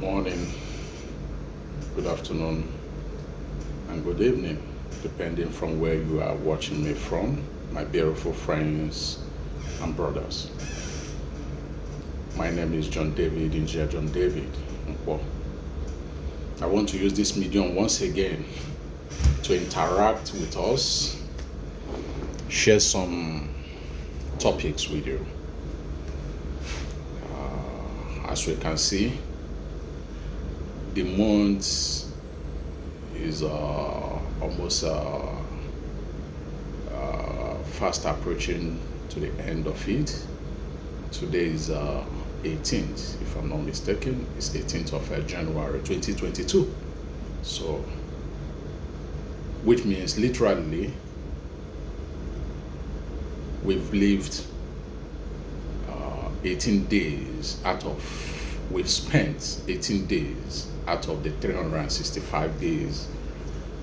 morning, good afternoon, and good evening, depending from where you are watching me from, my beautiful friends and brothers. My name is John David, Engineer John David Nkwo. I want to use this medium once again to interact with us, share some topics with you. As we can see, the month is almost fast approaching to the end of it. Today is 18th, if I'm not mistaken. It's 18th of January 2022. So, which means literally we've lived 18 days we've spent 18 days out of the 365 days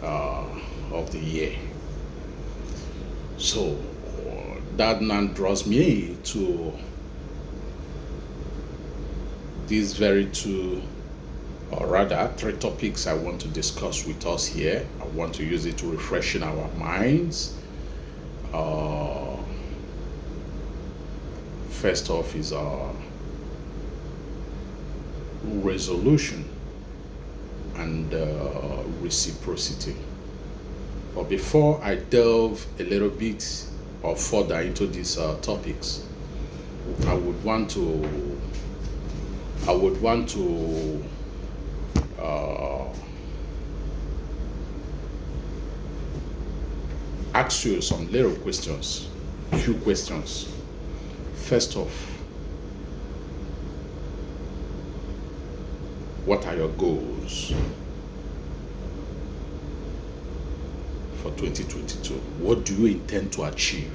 of the year. So that now draws me to these very two, or rather three topics I want to discuss with us here. I want to use it to refresh our minds. First off is resolution and reciprocity. But before I delve a little bit or further into these topics, I would want to ask you some little questions, few questions. First off, what are your goals for 2022? What do you intend to achieve?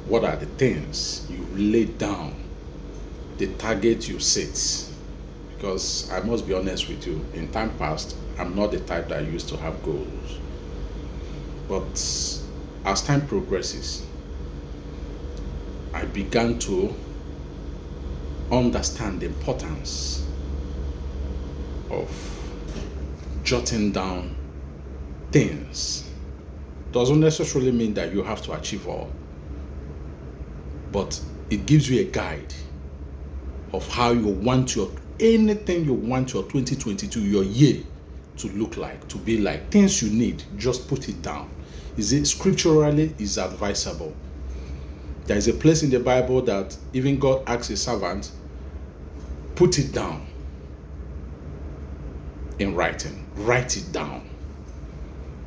What are the things you've laid down, the target you set? Because I must be honest with you, in time past, I'm not the type that used to have goals. But as time progresses, I began to understand the importance of jotting down things. Doesn't necessarily mean that you have to achieve all, but it gives you a guide of how you want anything you want your 2022, your year, to look like, to be like. Things you need, just put it down. Scripturally is advisable. There is a place in the Bible that even God asks a servant, put it down in writing. Write it down.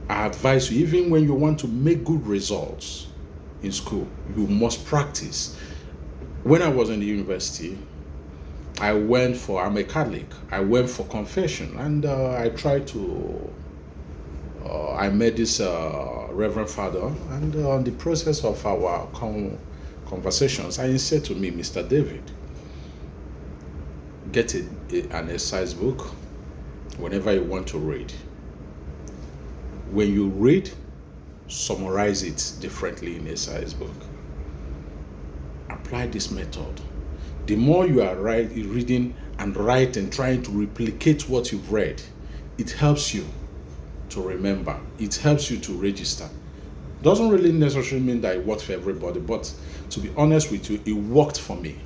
I advise you, even when you want to make good results in school, you must practice. When I was in the university, I'm a Catholic. I went for confession, and I met this Reverend Father, and on the process of our conversations, he said to me, Mr. David, get an exercise book whenever you want to read. When you read, summarize it differently in exercise book. Apply this method. The more you are reading and writing, trying to replicate what you've read, it helps you to remember. It helps you to register. Doesn't really necessarily mean that it works for everybody, but to be honest with you, it worked for me.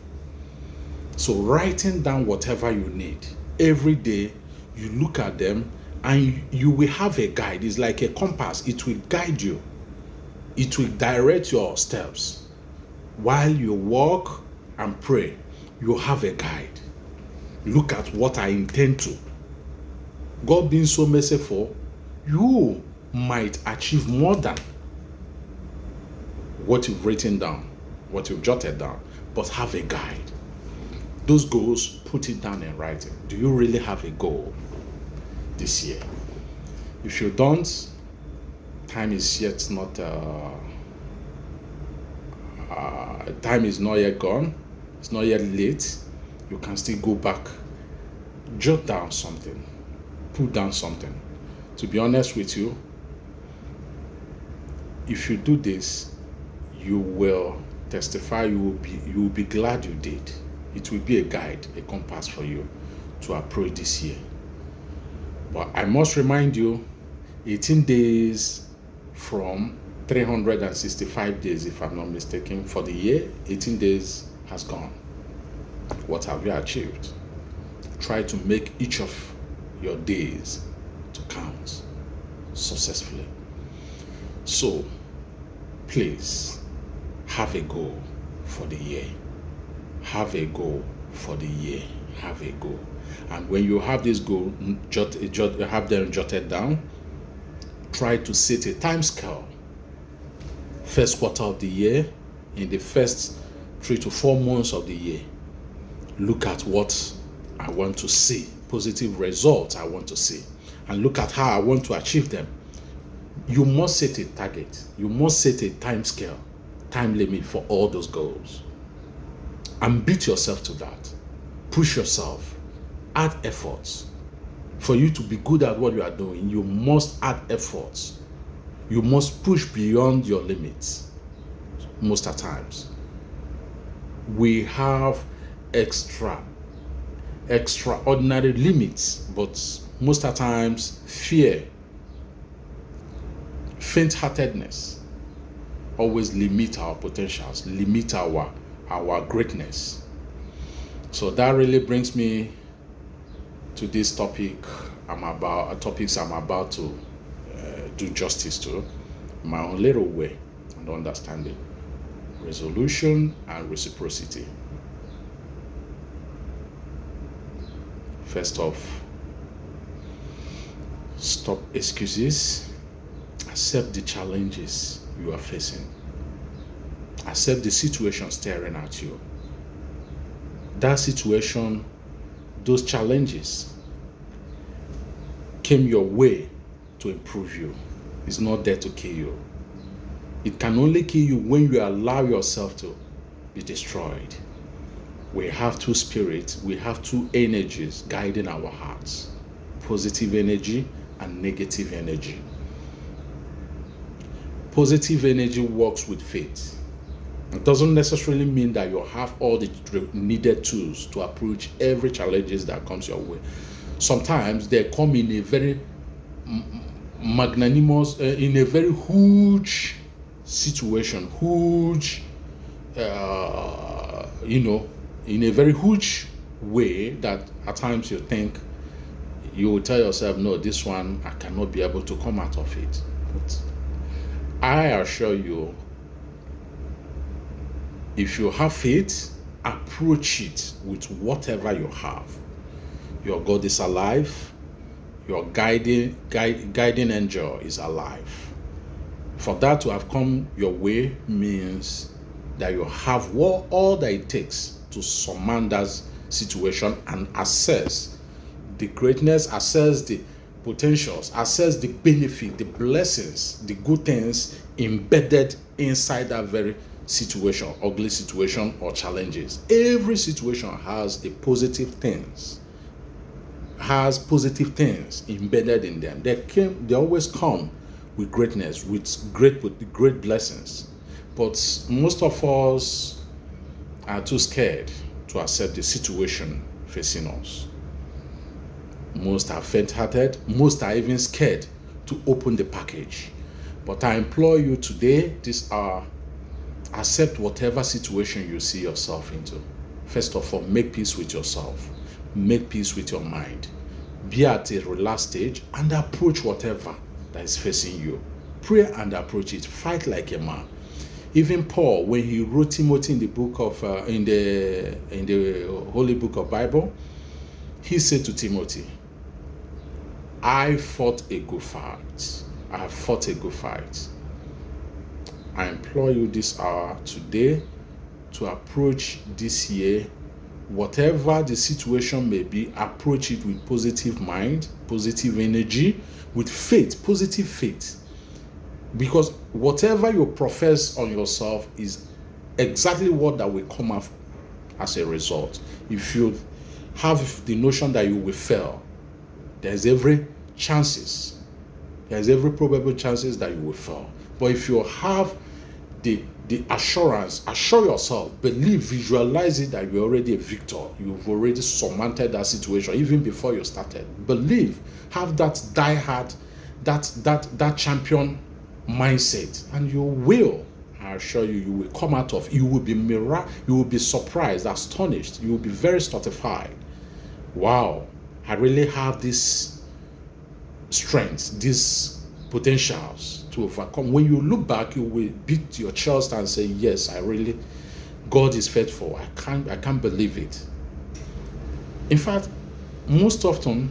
So writing down whatever you need every day, you look at them and you will have a guide. It's like a compass. It will guide you. It will direct your steps. While you walk and pray, you have a guide. Look at what I intend to. God being so merciful, you might achieve more than what you've written down, what you've jotted down, but have a guide. Those goals, put it down in writing. Do you really have a goal this year? If you don't, time is not yet gone. It's not yet late. You can still go back, jot down something, put down something. To be honest with you, if you do this, you will testify, you will be glad you did. It will be a guide, a compass for you to approach this year. But I must remind you, 18 days from 365 days, if I'm not mistaken, for the year, 18 days has gone. What have you achieved? Try to make each of your days to count successfully. So, please, have a goal for the year. Have a goal for the year. Have a goal. And when you have this goal, have them jotted down. Try to set a time scale. First quarter of the year, in the first 3 to 4 months of the year, look at what I want to see, positive results I want to see, and look at how I want to achieve them. You must set a target. You must set a time scale, time limit for all those goals. And beat yourself to that. Push yourself. Add efforts. For you to be good at what you are doing, you must add efforts. You must push beyond your limits. Most of the times, we have extraordinary limits, but most of the times, fear, faint-heartedness always limit our potentials, limit our greatness. So that really brings me to this topics I'm about to do justice to, my own little way and understanding. Resolution and reciprocity. First off, stop excuses. Accept the challenges you are facing. Accept the situation staring at you. That situation, those challenges came your way to improve you. It's not there to kill you. It can only kill you when you allow yourself to be destroyed. We have two spirits, we have two energies guiding our hearts. Positive energy and negative energy. Positive energy works with faith. It doesn't necessarily mean that you have all the needed tools to approach every challenges that comes your way. Sometimes they come in a very magnanimous, in a very huge situation, in a very huge way that at times you think, you will tell yourself, no, this one, I cannot be able to come out of it. But I assure you, if you have faith, approach it with whatever you have. Your God is alive. Your guiding angel is alive. For that to have come your way means that you have all that it takes to surmount that situation and assess the greatness, assess the potentials, assess the benefit, the blessings, the good things embedded inside that very situation, ugly situation or challenges. Every situation has positive things embedded in them. They always come with greatness, with great blessings. But most of us are too scared to accept the situation facing us. Most are faint-hearted. Most are even scared to open the package. But I implore you today, this hour, accept whatever situation you see yourself into. First of all, make peace with yourself. Make peace with your mind. Be at a relaxed stage and approach whatever that is facing you. Pray and approach it. Fight like a man. Even Paul, when he wrote Timothy in the book of in the Holy Book of Bible, he said to Timothy, I fought a good fight. I have fought a good fight. I implore you this hour today to approach this year, whatever the situation may be, approach it with positive mind, positive energy, with faith, positive faith. Because whatever you profess on yourself is exactly what that will come out as a result. If you have the notion that you will fail, there's every probable chances that you will fail. But if you have the the assurance. Assure yourself, believe, visualize it that you're already a victor. You've already surmounted that situation even before you started. Believe, have that die-hard, that champion mindset, and you will. I assure you, you will come out of. You will be you will be surprised, astonished. You will be very stultified. Wow, I really have this strength, these potentials to overcome. When you look back, you will beat your chest and say, yes, God is faithful. I can't believe it. In fact, most often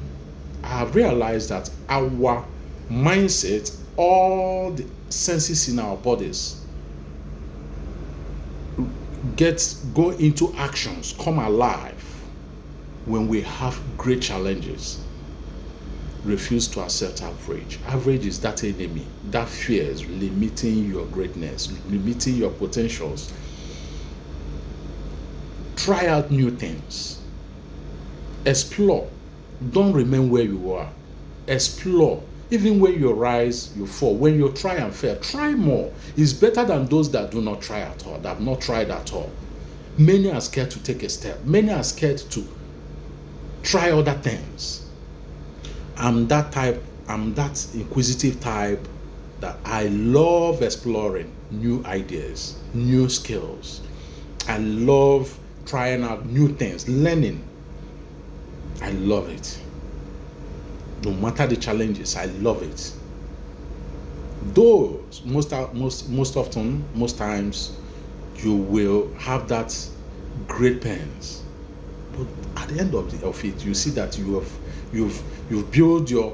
I have realized that our mindset, all the senses in our bodies go into actions, come alive when we have great challenges. Refuse to accept average. Average is that enemy that fears limiting your greatness, limiting your potentials. Try out new things. Explore. Don't remain where you are. Explore. Even when you rise, you fall. When you try and fail, try more. It's better than those that do not try at all, that have not tried at all. Many are scared to take a step. Many are scared to try other things. I'm that inquisitive type that I love exploring new ideas, new skills. I love trying out new things, learning. I love it. No matter the challenges, I love it. Those most times you will have that great pains, but at the end of it, you see that you've built your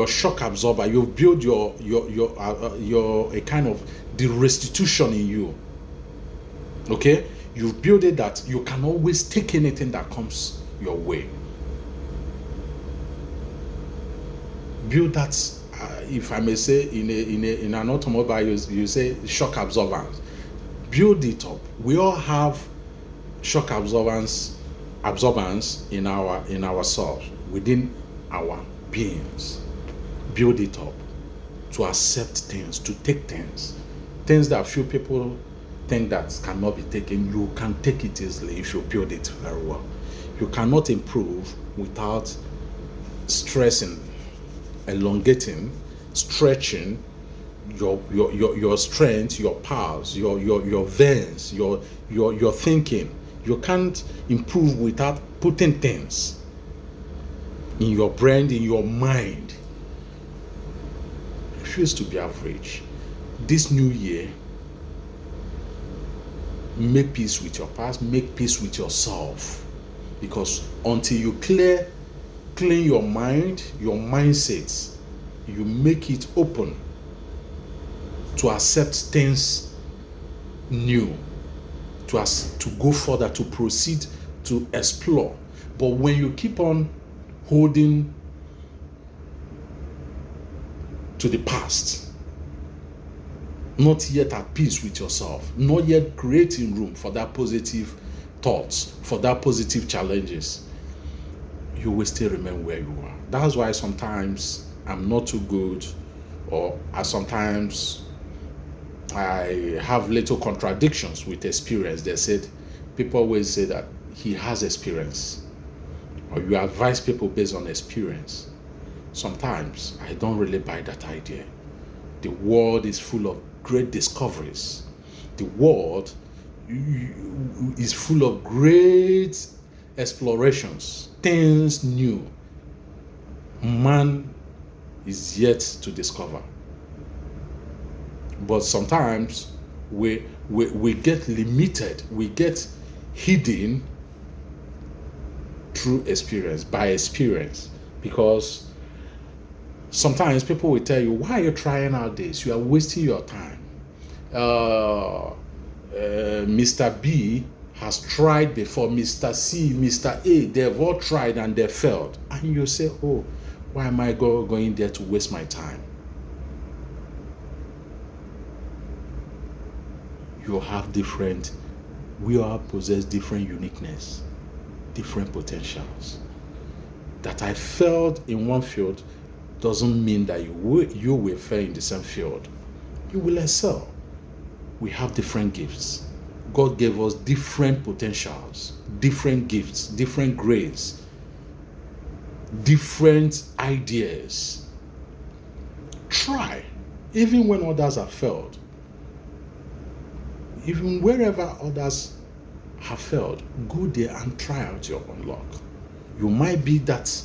shock absorber. You've built your a kind of the restitution in you. Okay, you've built it that you can always take anything that comes your way. Build that, if I may say, in an automobile, you say shock absorbance. Build it up. We all have shock absorbance in ourselves, within our beings. Build it up to accept things, to take things that few people think that cannot be taken. You can take it easily if you build it very well. You cannot improve without stressing, elongating, stretching your strength, your powers, your veins, your thinking. You can't improve without putting things in your brain, in your mind. Refuse to be average. This new year, make peace with your past, make peace with yourself. Because until you clean your mind, your mindset, you make it open to accept things new, to go further, to proceed, to explore. But when you keep on holding to the past, not yet at peace with yourself, not yet creating room for that positive thoughts, for that positive challenges, you will still remain where you are. That's why sometimes I'm not too good, or sometimes I have little contradictions with experience. They said, people always say that he has experience, or you advise people based on experience. Sometimes I don't really buy that idea. The world is full of great discoveries. The world is full of great explorations, things new. Man is yet to discover. But sometimes we get limited, we get hidden through experience, by experience. Because sometimes people will tell you, why are you trying out this? You are wasting your time. Mr. B has tried before, Mr. C, Mr. A, they've all tried and they failed. And you say, oh, why am I going there to waste my time? We all possess different uniqueness, different potentials. That I failed in one field doesn't mean that you will fail in the same field. You will excel. we have different gifts. God gave us different potentials, different gifts, different grades, different ideas. Try, even when others have failed, even wherever others have failed, go there and try out your unlock. You might be that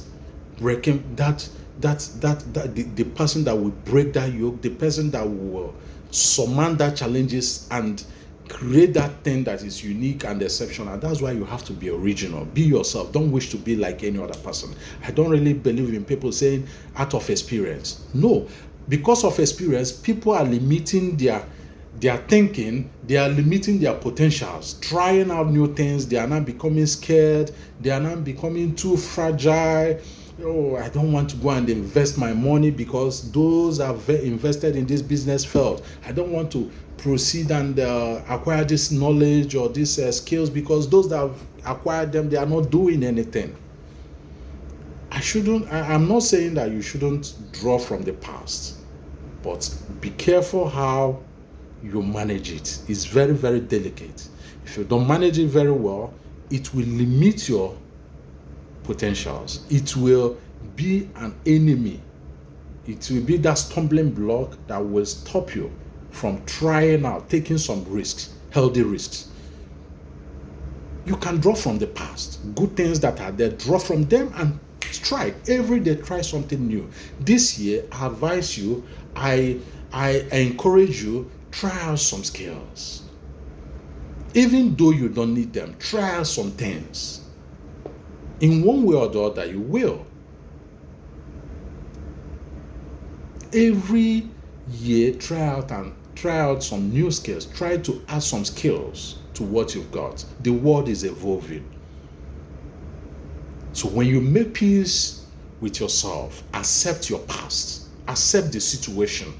breaking the person that will break that yoke, the person that will surmount that challenges and create that thing that is unique and exceptional. That's why you have to be original. Be yourself. Don't wish to be like any other person. I don't really believe in people saying out of experience. No, because of experience, people are limiting their thinking, they are limiting their potentials, trying out new things. They are not becoming scared. They are not becoming too fragile. Oh, I don't want to go and invest my money because those have invested in this business failed. I don't want to proceed and acquire this knowledge or these skills because those that have acquired them, they are not doing anything. I'm not saying that you shouldn't draw from the past, but be careful how you manage it. It's very, very delicate. If you don't manage it very well, it will limit your potentials. It will be an enemy. It will be that stumbling block that will stop you from trying out, taking some risks, healthy risks. You can draw from the past. Good things that are there, draw from them and strike. Every day, try something new. This year, I advise you, I encourage you, try out some skills. Even though you don't need them, try out some things. In one way or the other, you will. Every year, try out some new skills. Try to add some skills to what you've got. The world is evolving. So when you make peace with yourself, accept your past, accept the situation,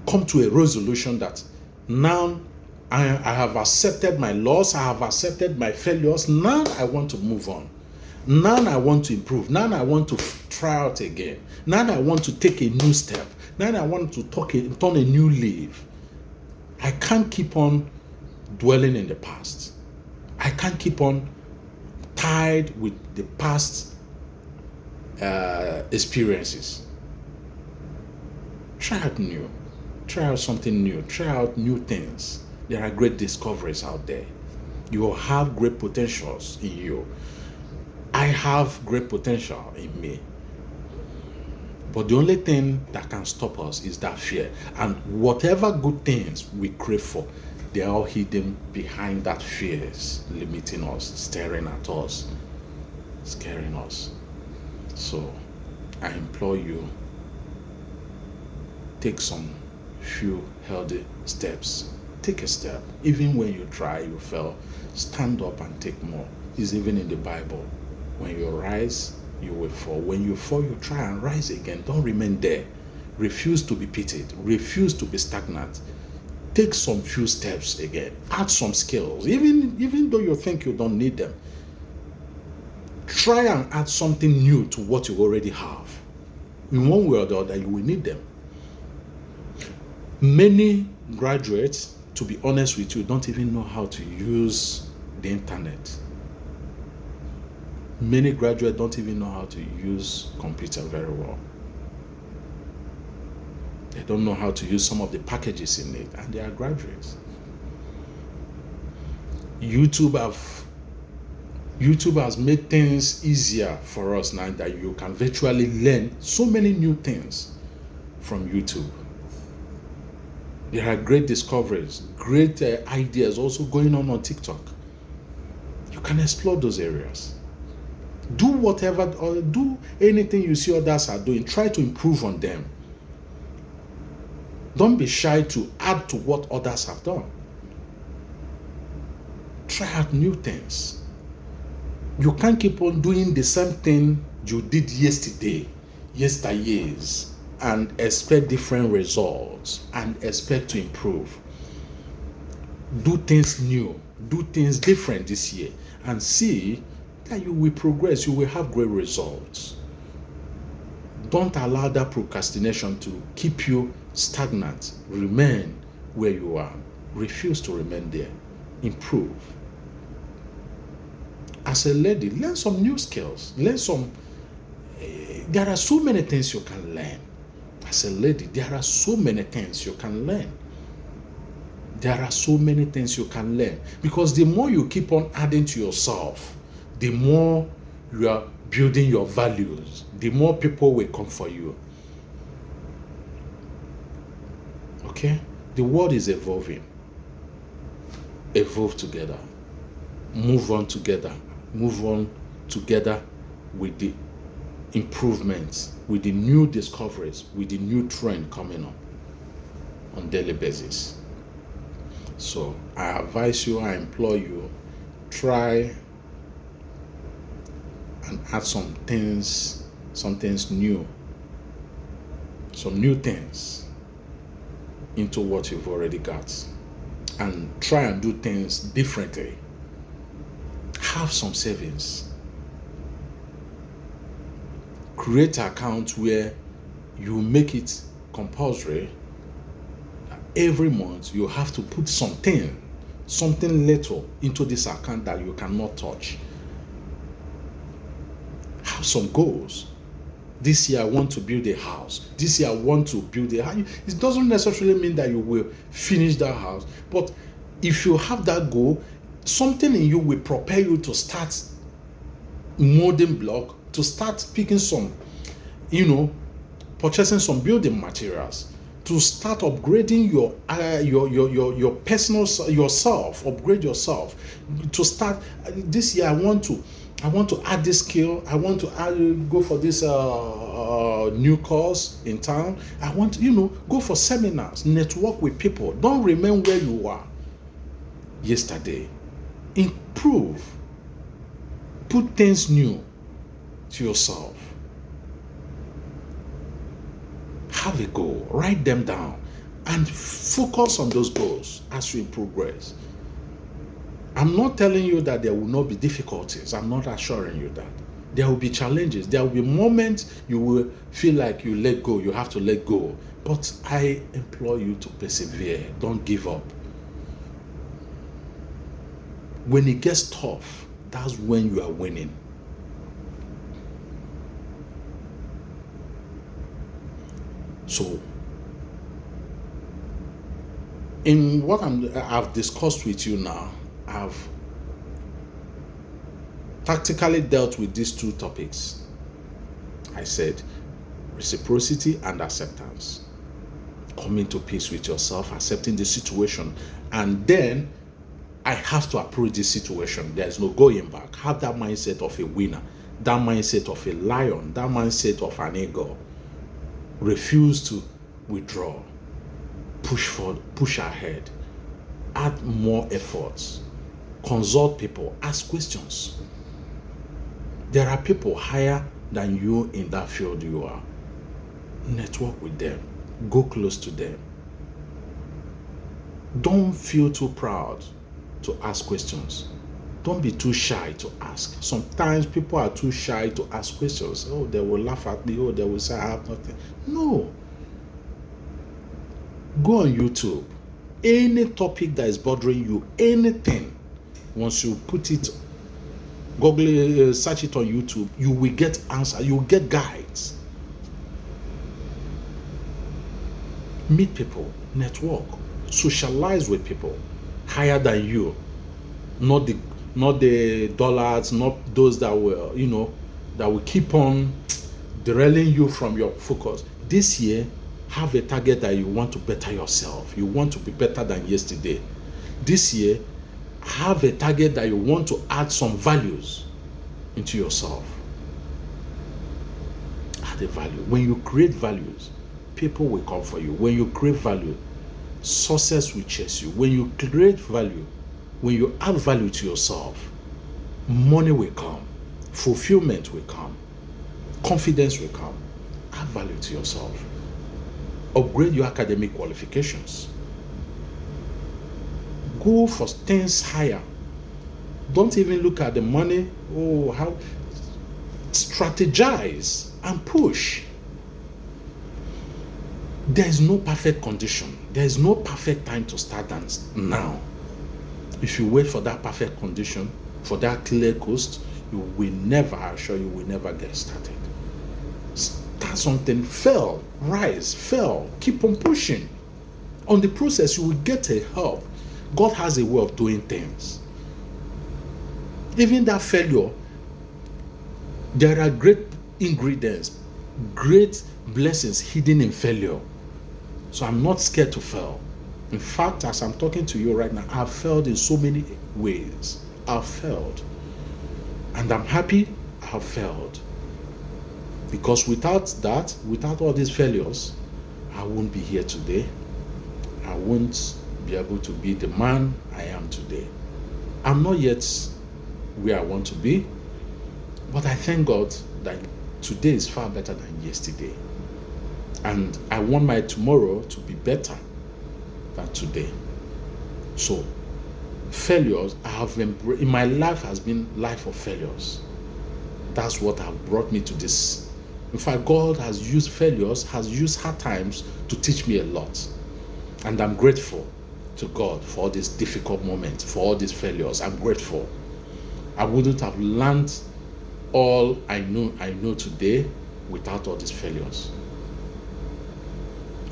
come to a resolution that now I have accepted my loss, I have accepted my failures, now I want to move on. Now I want to improve. Now I want to try out again. Now I want to take a new step. Now I want to turn a new leaf. I can't keep on dwelling in the past. I can't keep on tied with the past experiences. Try out new. Try out something new. Try out new things. There are great discoveries out there. You will have great potentials in you. I have great potential in me. But the only thing that can stop us is that fear. And whatever good things we crave for, they are all hidden behind that fears, limiting us, staring at us, scaring us. So I implore you, take some few healthy steps. Take a step. Even when you try, you fail, stand up and take more. It's even in the Bible. When you rise, you will fall. When you fall, you try and rise again. Don't remain there. Refuse to be pitied. Refuse to be stagnant. Take some few steps again. Add some skills. Even though you think you don't need them, try and add something new to what you already have. In one way or the other, you will need them. Many graduates, to be honest with you, don't even know how to use the internet. Many graduates don't even know how to use computer very well. They don't know how to use some of the packages in it, and they are graduates. YouTube has made things easier for us now that you can virtually learn so many new things from YouTube. There are great discoveries, great ideas also going on TikTok. You can explore those areas. Do whatever or do anything you see others are doing. Try to improve on them. Don't be shy to add to what others have done. Try out new things. You can't keep on doing the same thing you did yesteryears, and expect different results and expect to improve. Do things new, do things different this year, and see that you will progress, you will have great results. Don't allow that procrastination to keep you stagnant. Remain where you are. Refuse to remain there. Improve. As a lady, learn some new skills. Learn some. There are so many things you can learn. As a lady, there are so many things you can learn. There are so many things you can learn. Because the more you keep on adding to yourself, the more you are building your values, the more people will come for you. Okay? The world is evolving. Evolve together. Move on together. Move on together with the improvements, with the new discoveries, with the new trend coming up on daily basis. So I advise you, I implore you, try and add some things new, some new things into what you've already got, and try and do things differently. Have some savings. Create an account where you make it compulsory. Every month you have to put something little into this account that you cannot touch. Have some goals. This year I want to build a house. This year I want to build a house. It doesn't necessarily mean that you will finish that house, but if you have that goal, something in you will prepare you to start molding block, to start picking some, purchasing some building materials, to start upgrading your personal yourself, upgrade yourself. To start this year, I want to add this skill. I want to go for this new course in town. I want to go for seminars, network with people. Don't remain where you were yesterday. Improve. Put things new to yourself. Have a goal, write them down, and focus on those goals as you progress. I'm not telling you that there will not be difficulties. I'm not assuring you that. There will be challenges. There will be moments you will feel like you let go. You have to let go. But I implore you to persevere. Don't give up. When it gets tough, that's when you are winning. So, in what I've discussed with you now, I've tactically dealt with these two topics. I said reciprocity and acceptance. Coming to peace with yourself, accepting the situation, and then I have to approach this situation. There's no going back. Have that mindset of a winner, that mindset of a lion, that mindset of an eagle. Refuse to withdraw. Push forward, push ahead. Add more efforts. Consult people. Ask questions. There are people higher than you in that field you are. Network with them. Go close to them. Don't feel too proud to ask questions. Don't be too shy to ask. Sometimes people are too shy to ask questions. Oh, they will laugh at me. Oh, they will say I have nothing. No. Go on YouTube. Any topic that is bothering you, anything, once you put it, Google, search it on YouTube, you will get answers. You will get guides. Meet people, network, socialize with people higher than you, not the dollars, not those that will, that will keep on derailing you from your focus. This year, have a target that you want to better yourself. You want to be better than yesterday. This year, have a target that you want to add some values into yourself. Add a value. When you create values, people will come for you. When you create value, success will chase you. When you create value, when you add value to yourself, money will come, fulfillment will come, confidence will come. Add value to yourself. Upgrade your academic qualifications. Go for things higher. Don't even look at the money. Oh, how strategize and push. There is no perfect condition. There is no perfect time to start dance now. If you wait for that perfect condition, for that clear coast, you will never, I assure you, will never get started. Start something, fail, rise, fail, keep on pushing. On the process, you will get a help. God has a way of doing things. Even that failure, there are great ingredients, great blessings hidden in failure. So I'm not scared to fail. In fact, as I'm talking to you right now, I've failed in so many ways. I've failed. And I'm happy I've failed. Because without that, without all these failures, I won't be here today. I won't be able to be the man I am today. I'm not yet where I want to be, but I thank God that today is far better than yesterday. And I want my tomorrow to be better than today. So, failures I have in my life has been life of failures. That's what has brought me to this. In fact, God has used failures, has used hard times to teach me a lot. And I'm grateful to God for all these difficult moments, for all these failures. I'm grateful. I wouldn't have learned all I know today without all these failures.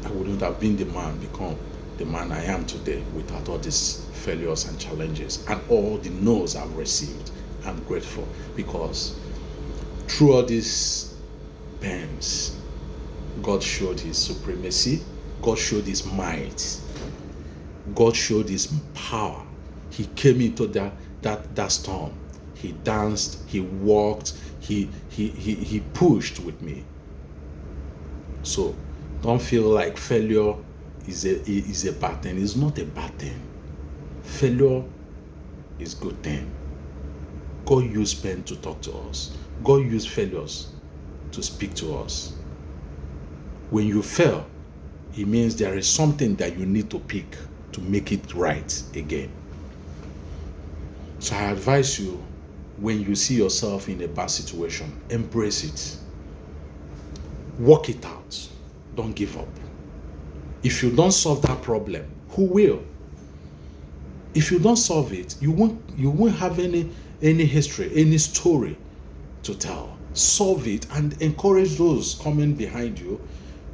I wouldn't have been become the man I am today without all these failures and challenges and all the no's I've received. I'm grateful because through all these pains, God showed his supremacy, God showed his might, God showed his power. He came into that storm. He danced, he walked, he pushed with me. So don't feel like failure is a bad thing. It's not a bad thing. Failure is a good thing. God used pain to talk to us. God used failures to speak to us. When you fail, it means there is something that you need to pick to make it right again. So I advise you, when you see yourself in a bad situation, embrace it. Work it out. Don't give up. If you don't solve that problem, who will? If you don't solve it, you won't have any history, any story to tell. Solve it and encourage those coming behind you.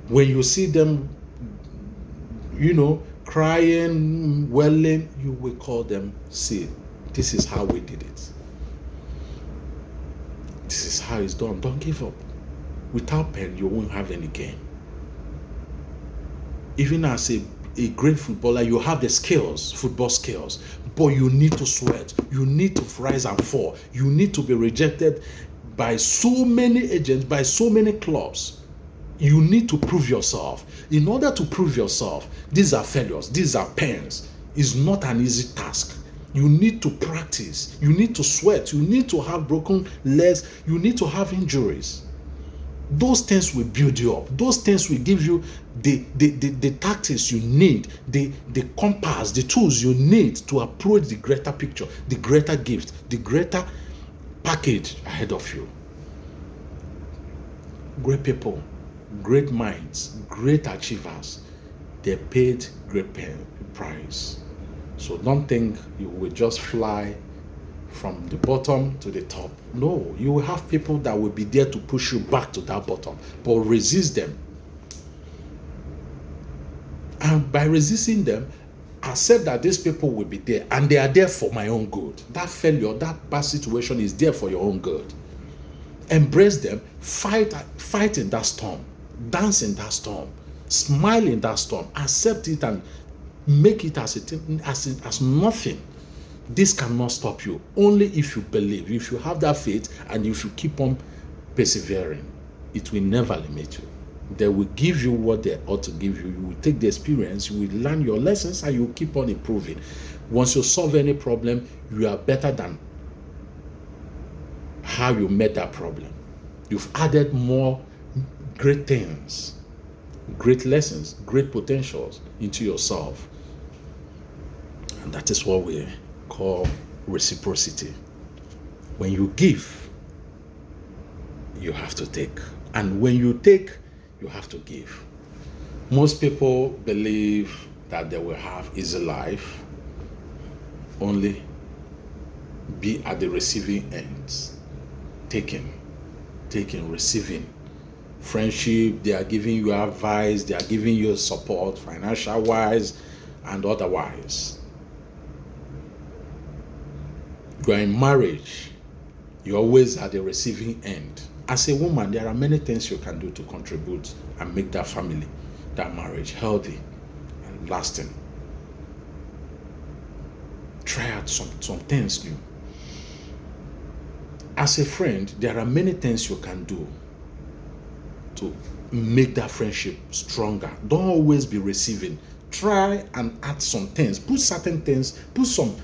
When you see them, crying, wailing, you will call them, see, this is how we did it. This is how it's done. Don't give up. Without pain, you won't have any gain. Even as a great footballer, you have the skills, football skills, but you need to sweat. You need to rise and fall. You need to be rejected by so many agents, by so many clubs. You need to prove yourself. In order to prove yourself, these are failures, these are pains. It's not an easy task. You need to practice. You need to sweat. You need to have broken legs. You need to have injuries. Those things will build you up. Those things will give you the tactics you need, the compass, the tools you need to approach the greater picture, the greater gift, the greater package ahead of you. Great people, great minds, great achievers, they paid great price. So don't think you will just fly from the bottom to the top. No, you will have people that will be there to push you back to that bottom, but resist them. And by resisting them, accept that these people will be there and they are there for my own good. That failure, that bad situation is there for your own good. Embrace them, fight in that storm, dance in that storm, smile in that storm, accept it and make it as nothing. This cannot stop you. Only if you believe, if you have that faith, and if you keep on persevering, it will never limit you. They will give you what they ought to give you. You will take the experience, you will learn your lessons, and you will keep on improving. Once you solve any problem, you are better than how you met that problem. You've added more great things, great lessons, great potentials into yourself. And that is what we call reciprocity. When you give, you have to take. And when you take, you have to give. Most people believe that they will have easy life, only be at the receiving ends, taking, receiving. Friendship, they are giving you advice, they are giving you support, financial wise and otherwise. You are in marriage, you're always at the receiving end. As a woman, there are many things you can do to contribute and make that family, that marriage healthy and lasting. Try out some things new. As a friend, there are many things you can do to make that friendship stronger. Don't always be receiving. Try and add some things. Put certain things, put some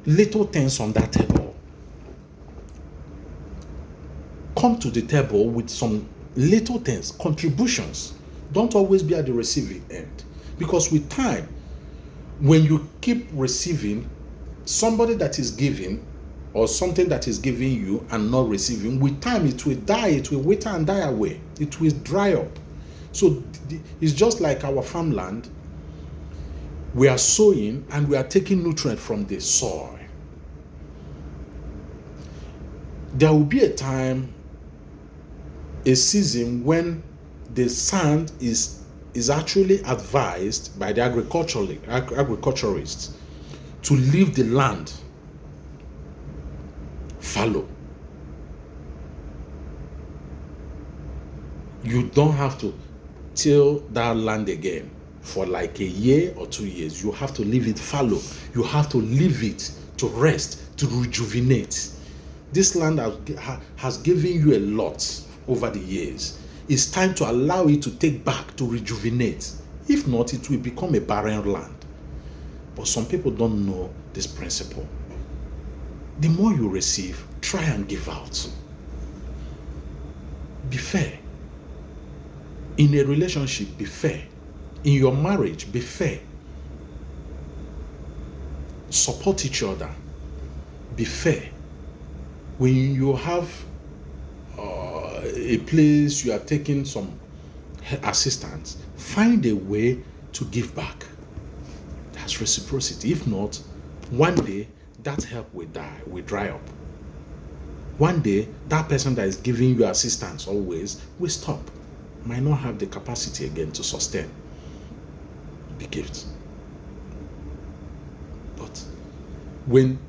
little things on that table. Come to the table with some little things, contributions. Don't always be at the receiving end. Because with time, when you keep receiving, somebody that is giving or something that is giving you and not receiving, with time it will die, it will wither and die away, it will dry up. So it's just like our farmland. We are sowing and we are taking nutrient from the soil. There will be a time, a season, when the sand is actually advised by the agriculturists to leave the land fallow. You don't have to till that land again for like a year or 2 years. You have to leave it fallow. You have to leave it to rest, to rejuvenate. This land has given you a lot over the years. It's time to allow it to take back, to rejuvenate. If not, it will become a barren land. But some people don't know this principle. The more you receive, try and give out. Be fair. In a relationship, be fair. In your marriage, be fair. Support each other. Be fair. When you have a place you are taking some assistance, find a way to give back. That's reciprocity. If not, one day that help will dry up. One day that person that is giving you assistance always will stop, might not have the capacity again to sustain the gift. But when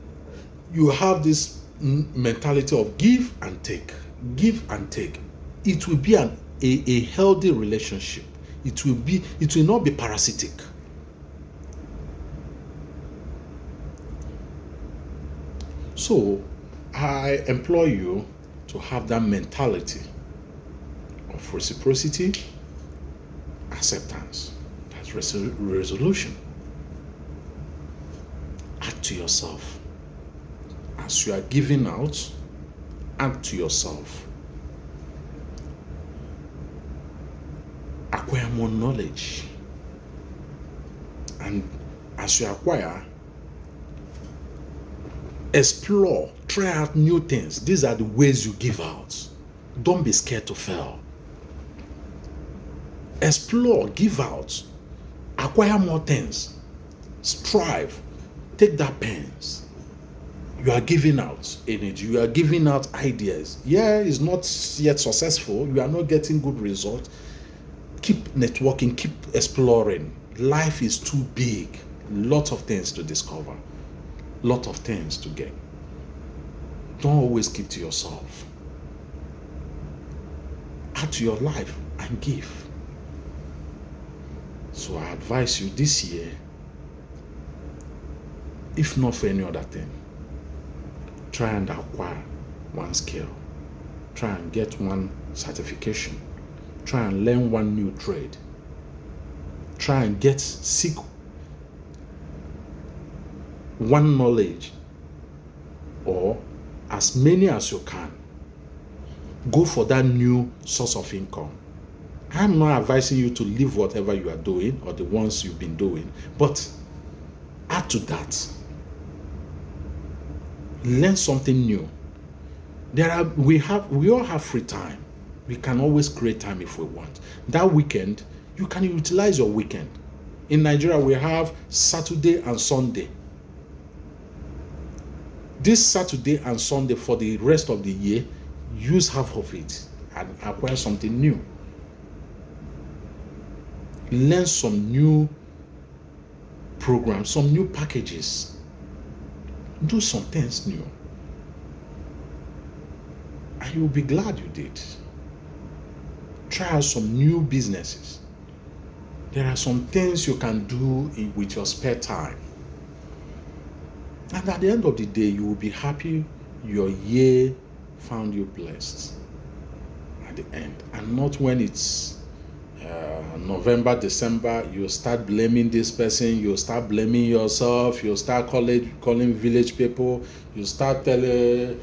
you have this mentality of give and take, it will be a healthy relationship. It will not be parasitic. So I implore you to have that mentality of reciprocity, acceptance. That's resolution. Add to yourself. As you are giving out, add to yourself. Acquire more knowledge. And as you acquire, explore, try out new things. These are the ways you give out. Don't be scared to fail. Explore, give out, acquire more things, strive, take that pains. You are giving out energy, you are giving out ideas. Yeah, it's not yet successful, you are not getting good results. Keep networking, keep exploring. Life is too big, lots of things to discover, lot of things to get. Don't always keep to yourself. Add to your life and give. So I advise you this year, if not for any other thing, try and acquire one skill. Try and get one certification. Try and learn one new trade. Try and seek one knowledge, or as many as you can. Go for that new source of income. I'm not advising you to leave whatever you are doing or the ones you've been doing, but add to that. Learn something new. We all have free time. We can always create time if we want. That weekend, You can utilize your weekend. In Nigeria, we have Saturday and Sunday. This Saturday and Sunday for the rest of the year, use half of it and acquire something new. Learn some new programs, some new packages. Do some things new. And you'll be glad you did. Try out some new businesses. There are some things you can do with your spare time. And at the end of the day, you will be happy your year found you blessed at the end. And not when it's November, December, you start blaming this person, you start blaming yourself, you start calling village people, you start telling,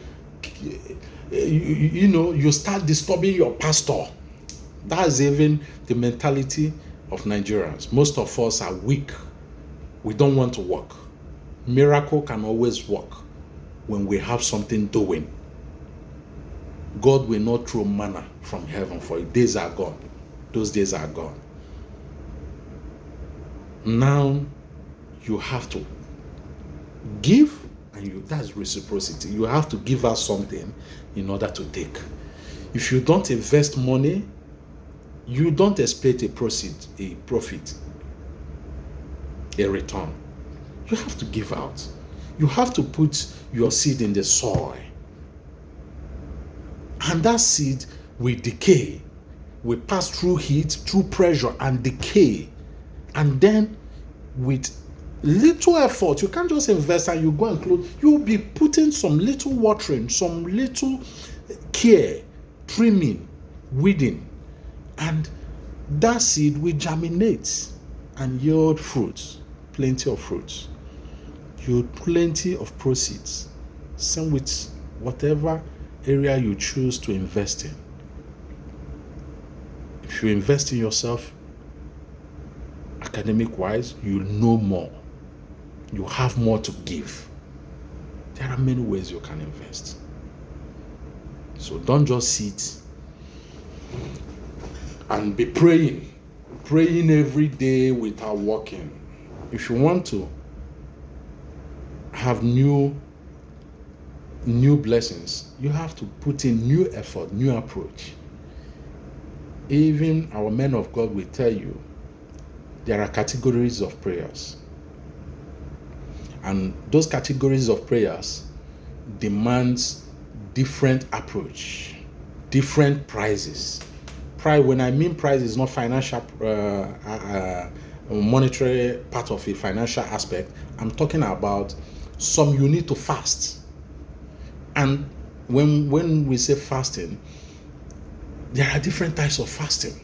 you start disturbing your pastor. That is even the mentality of Nigerians. Most of us are weak. We don't want to work. Miracle can always work when we have something doing. God will not throw manna from heaven for it. Days are gone. Those days are gone. Now you have to give, and that's reciprocity. You have to give us something in order to take. If you don't invest money, you don't expect a profit, a return. You have to give out. You have to put your seed in the soil. And that seed will decay. Will pass through heat, through pressure, and decay. And then with little effort, you can't just invest and you go and close. You'll be putting some little watering, some little care, trimming, weeding. And that seed will germinate and yield fruits, plenty of fruits. Yield plenty of proceeds. Same with whatever area you choose to invest in. If you invest in yourself, academic-wise, you'll know more. You have more to give. There are many ways you can invest. So don't just sit and be praying every day without working. If you want to have new blessings, you have to put in new effort, new approach. Even our men of God will tell you there are categories of prayers. And those categories of prayers demands different approach, different prices. When I mean price, is not financial, monetary part of a financial aspect. I'm talking about some you need to fast. And when we say fasting, there are different types of fasting.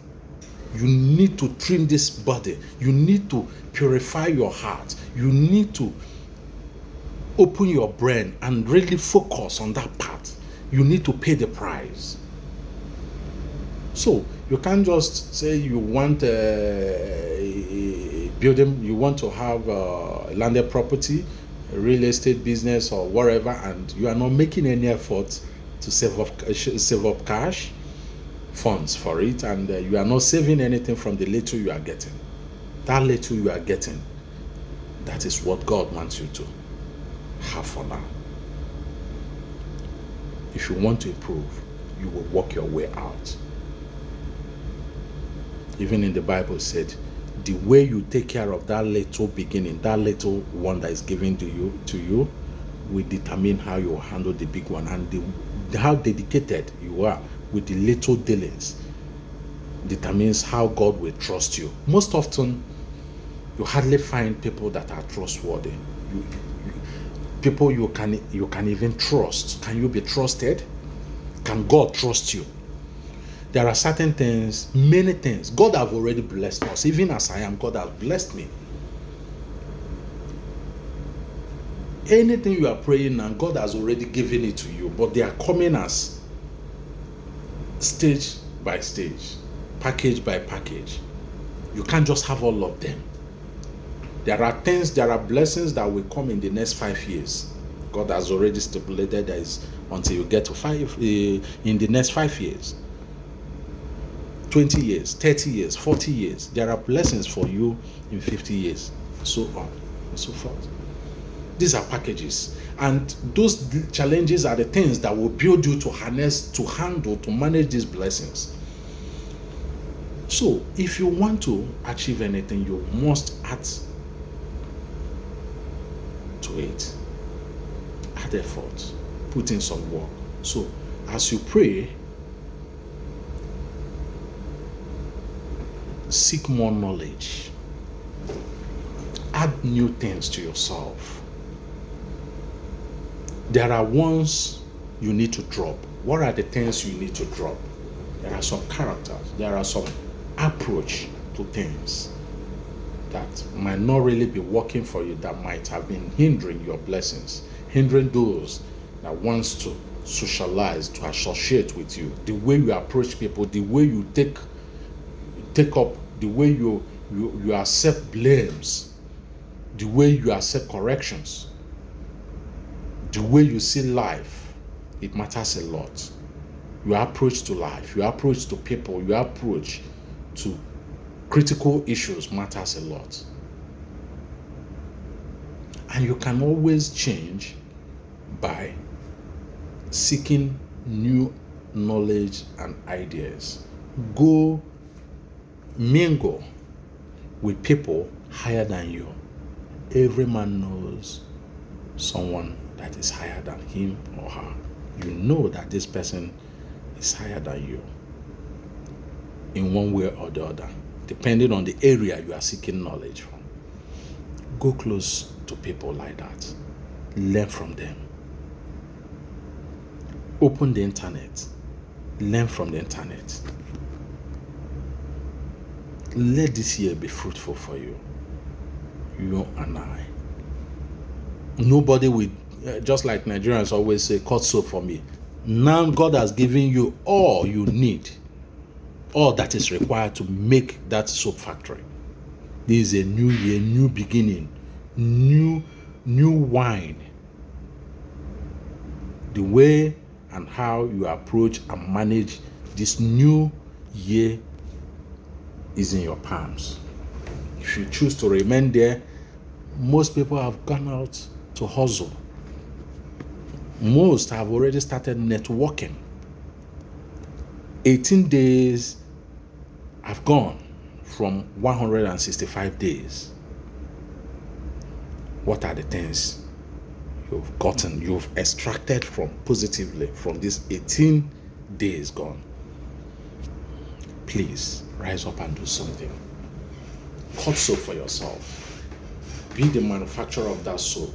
You need to trim this body. You need to purify your heart. You need to open your brain and really focus on that part. You need to pay the price. So you can't just say you want a building, you want to have a landed property, a real estate business or whatever, and you are not making any effort to save up cash funds for it, and you are not saving anything from the little you are getting. That little you are getting, that is what God wants you to have for now. If you want to improve, you will work your way out. Even in the Bible said, the way you take care of that little beginning, that little one that is given to you will determine how you handle the big one, and how dedicated you are with the little dealings determines how God will trust you. Most often, you hardly find people that are trustworthy. People you can even trust. Can you be trusted? Can God trust you? There are certain things, many things. God has already blessed us. Even as I am, God has blessed me. Anything you are praying now, God has already given it to you, but they are coming as stage by stage, package by package. You can't just have all of them. There are blessings that will come in the next 5 years. God has already stipulated that is until you get to 5 in the next 5 years. 20 years, 30 years, 40 years. There are blessings for you in 50 years, so on and so forth. These are packages. And those challenges are the things that will build you to harness, to handle, to manage these blessings. So, if you want to achieve anything, you must add to it. Add effort. Put in some work. So, as you pray, seek more knowledge. Add new things to yourself. There are ones you need to drop. What are the things you need to drop? There are some characters. There are some approach to things that might not really be working for you, that might have been hindering your blessings, hindering those that wants to socialize, to associate with you, the way you approach people, the way you take up, the way you accept blames, the way you accept corrections, the way you see life. It matters a lot. Your approach to life, your approach to people, your approach to critical issues matters a lot. And you can always change by seeking new knowledge and ideas. Go mingle with people higher than you. Every man knows someone that is higher than him or her. You know that this person is higher than you in one way or the other, depending on the area you are seeking knowledge from. Go close to people like that. Learn from them. Open the internet. Learn from the internet. Let this year be fruitful for you. You and I. Nobody will, just like Nigerians always say, cut soap for me. Now God has given you all you need, all that is required to make that soap factory. This is a new year, new beginning, new wine. The way and how you approach and manage this new year is in your palms. If you choose to remain there, most people have gone out to hustle. Most have already started networking. 18 days have gone from 165 days. What are the things you've gotten, you've extracted from positively from these 18 days gone? Please rise up and do something. Cut soap for yourself. Be the manufacturer of that soap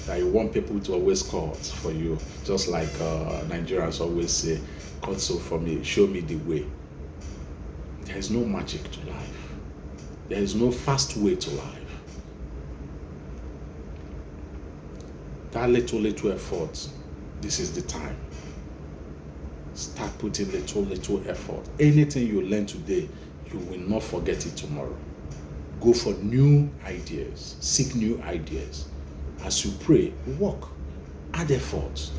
that you want people to always cut for you. Just like Nigerians always say, cut soap for me, show me the way. There is no magic to life. There is no fast way to life. That little effort, this is the time. Start putting little effort. Anything you learn today, you will not forget it tomorrow. Go for new ideas. Seek new ideas. As you pray, work. Add effort.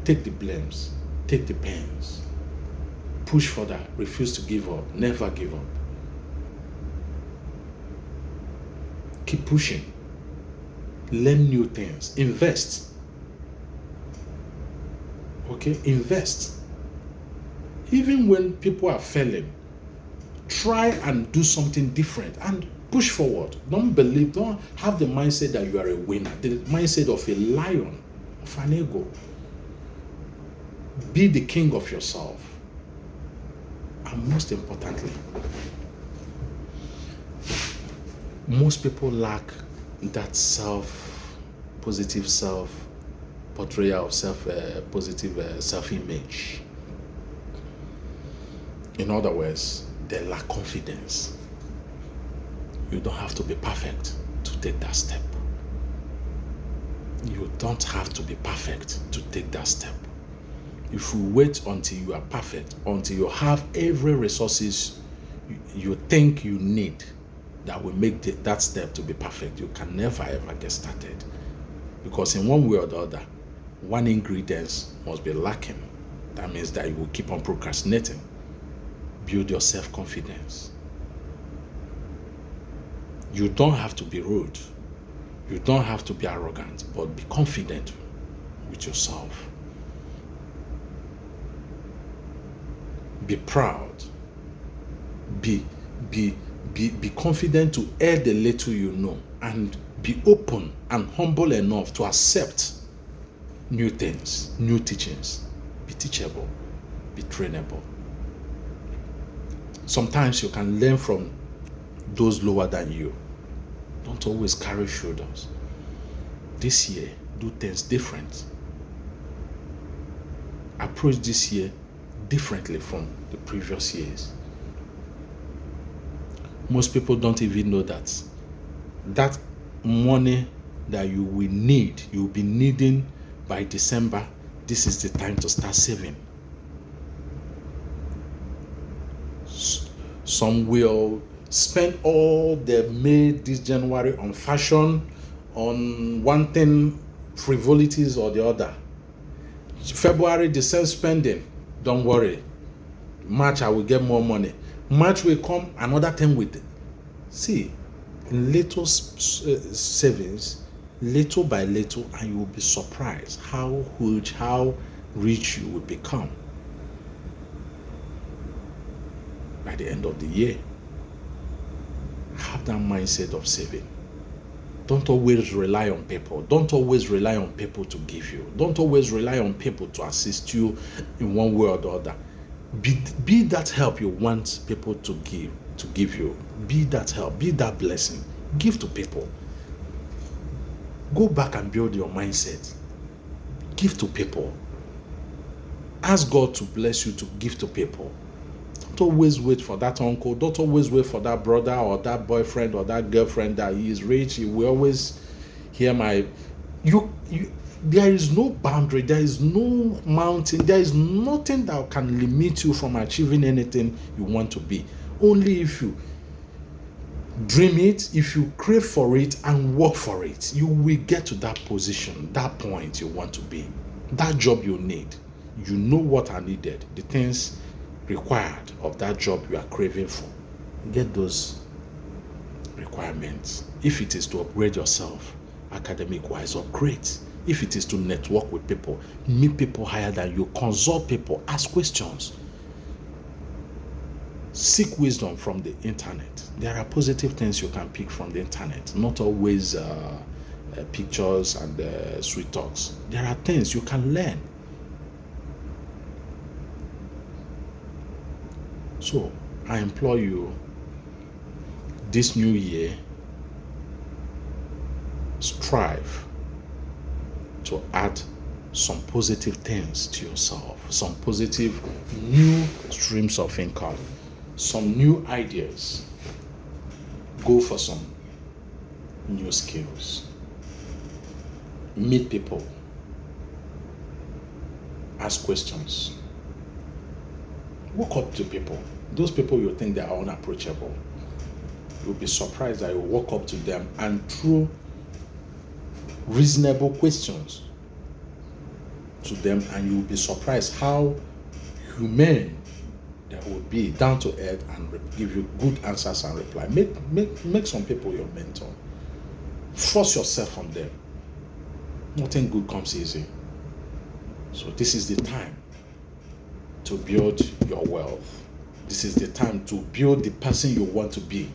Take the blames. Take the pains. Push further. Refuse to give up. Never give up. Keep pushing. Learn new things. Invest. Okay? Invest. Even when people are failing, try and do something different and push forward. Don't have the mindset that you are a winner, the mindset of a lion, of an ego. Be the king of yourself. And most importantly, most people lack that positive portrayal of positive self-image. In other words, they lack confidence. You don't have to be perfect to take that step. You don't have to be perfect to take that step. If you wait until you are perfect, until you have every resources you think you need that will make that step to be perfect, you can never ever get started. Because in one way or the other, one ingredient must be lacking. That means that you will keep on procrastinating. Build your self-confidence. You don't have to be rude. You don't have to be arrogant, but be confident with yourself. Be proud. Be confident to air the little you know, and be open and humble enough to accept new things, new teachings. Be teachable. Be trainable. Sometimes you can learn from those lower than you. Don't always carry shoulders. This year, do things different. Approach this year differently from the previous years. Most people don't even know that money that you will need, you'll be needing by December, this is the time to start saving. Some will spend all they made this January on fashion, on one thing, frivolities or the other. February, the same spending. Don't worry. March, I will get more money. March will come, another thing with it. See, little savings, little by little, and you will be surprised how huge, how rich you will become by the end of the year. Have that mindset of saving. Don't always rely on people. Don't always rely on people to give you. Don't always rely on people to assist you in one way or the other. Be that help you want people to give you. Be that help. Be that blessing. Give to people. Go back and build your mindset. Give to people. Ask God to bless you to give to people. Don't always wait for that uncle. Don't always wait for that brother or that boyfriend or that girlfriend that he is rich. He will always hear my... There is no boundary. There is no mountain. There is nothing that can limit you from achieving anything you want to be. Only if you dream it, if you crave for it and work for it, you will get to that position, that point you want to be. That job you need. You know what are needed. The things required of that job you are craving for. Get those requirements. If it is to upgrade yourself, academic-wise, upgrade. If it is to network with people, meet people higher than you, consult people, ask questions. Seek wisdom from the internet. There are positive things you can pick from the internet, not always pictures and sweet talks. There are things you can learn. So, I implore you, this new year, strive to add some positive things to yourself, some positive new streams of income, some new ideas. Go for some new skills. Meet people. Ask questions. Walk up to people. Those people you think they are unapproachable. You'll be surprised that you walk up to them and through reasonable questions to them, and you'll be surprised how humane they will be, down to earth, and give you good answers and reply. Make some people your mentor. Force yourself on them. Nothing good comes easy. So this is the time to build your wealth. This is the time to build the person you want to be.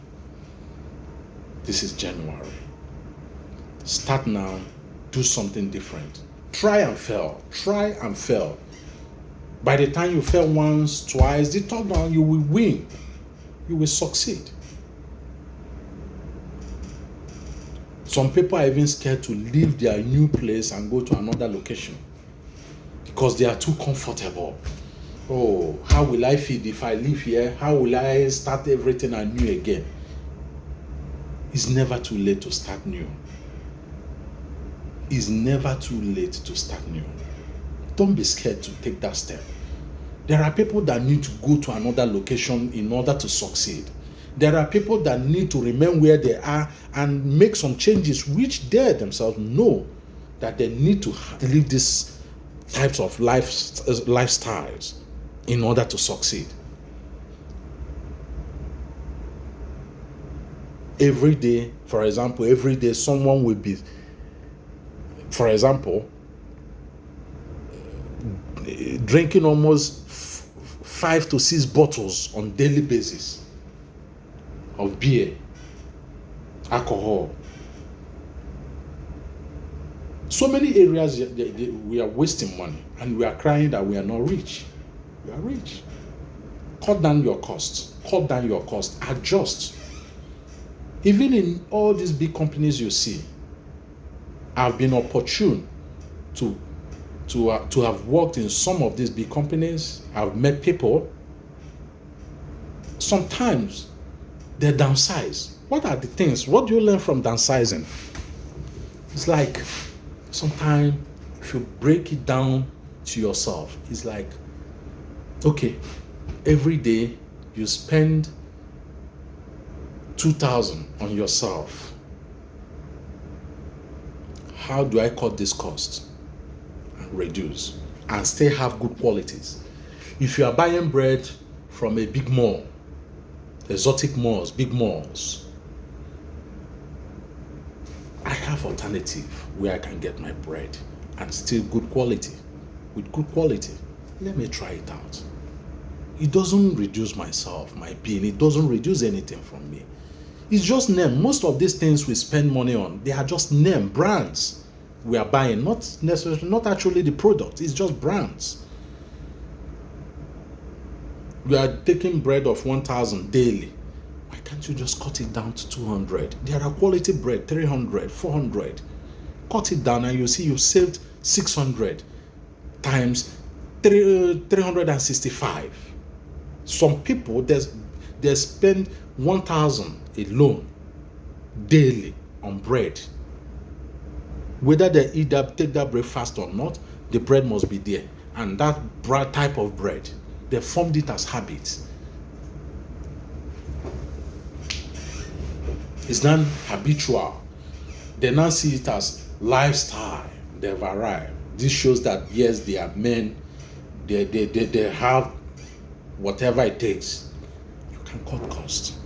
This is January. Start now. Do something different. Try and fail. Try and fail. By the time you fail once, twice, the third one, you will win. You will succeed. Some people are even scared to leave their new place and go to another location because they are too comfortable. Oh, how will I feel if I live here? How will I start everything anew again? It's never too late to start new. It's never too late to start new. Don't be scared to take that step. There are people that need to go to another location in order to succeed. There are people that need to remain where they are and make some changes which they themselves know that they need to live these types of lifestyles in order to succeed. Every day, for example, every day someone will be, for example, drinking almost 5 to 6 bottles on daily basis of beer, alcohol. So many areas we are wasting money, and we are crying that we are not rich. We are rich. Cut down your costs. Cut down your costs. Adjust. Even in all these big companies you see, I've been opportune to have worked in some of these big companies. I've met people. Sometimes they downsize. What are the things? What do you learn from downsizing? It's like, sometimes if you break it down to yourself, it's like, okay, every day you spend 2,000 on yourself. How do I cut this cost and reduce and still have good qualities? If you are buying bread from a big mall, exotic malls, big malls, I have alternative where I can get my bread and still good quality. With good quality, let me try it out. It doesn't reduce my pain. It doesn't reduce anything from me. It's just name. Most of these things we spend money on, they are just name, brands we are buying, not necessarily, not actually the product. It's just brands. We are taking bread of 1,000 daily. Why can't you just cut it down to 200? There are quality bread, 300, 400. Cut it down and you see you've saved 600 times 365. Some people, they spend 1,000 alone daily on bread. Whether they take that breakfast or not, the bread must be there. And that type of bread, they formed it as habits. It's not habitual. They now see it as lifestyle. They've arrived. This shows that yes, they are men. They have whatever it takes. You can cut costs.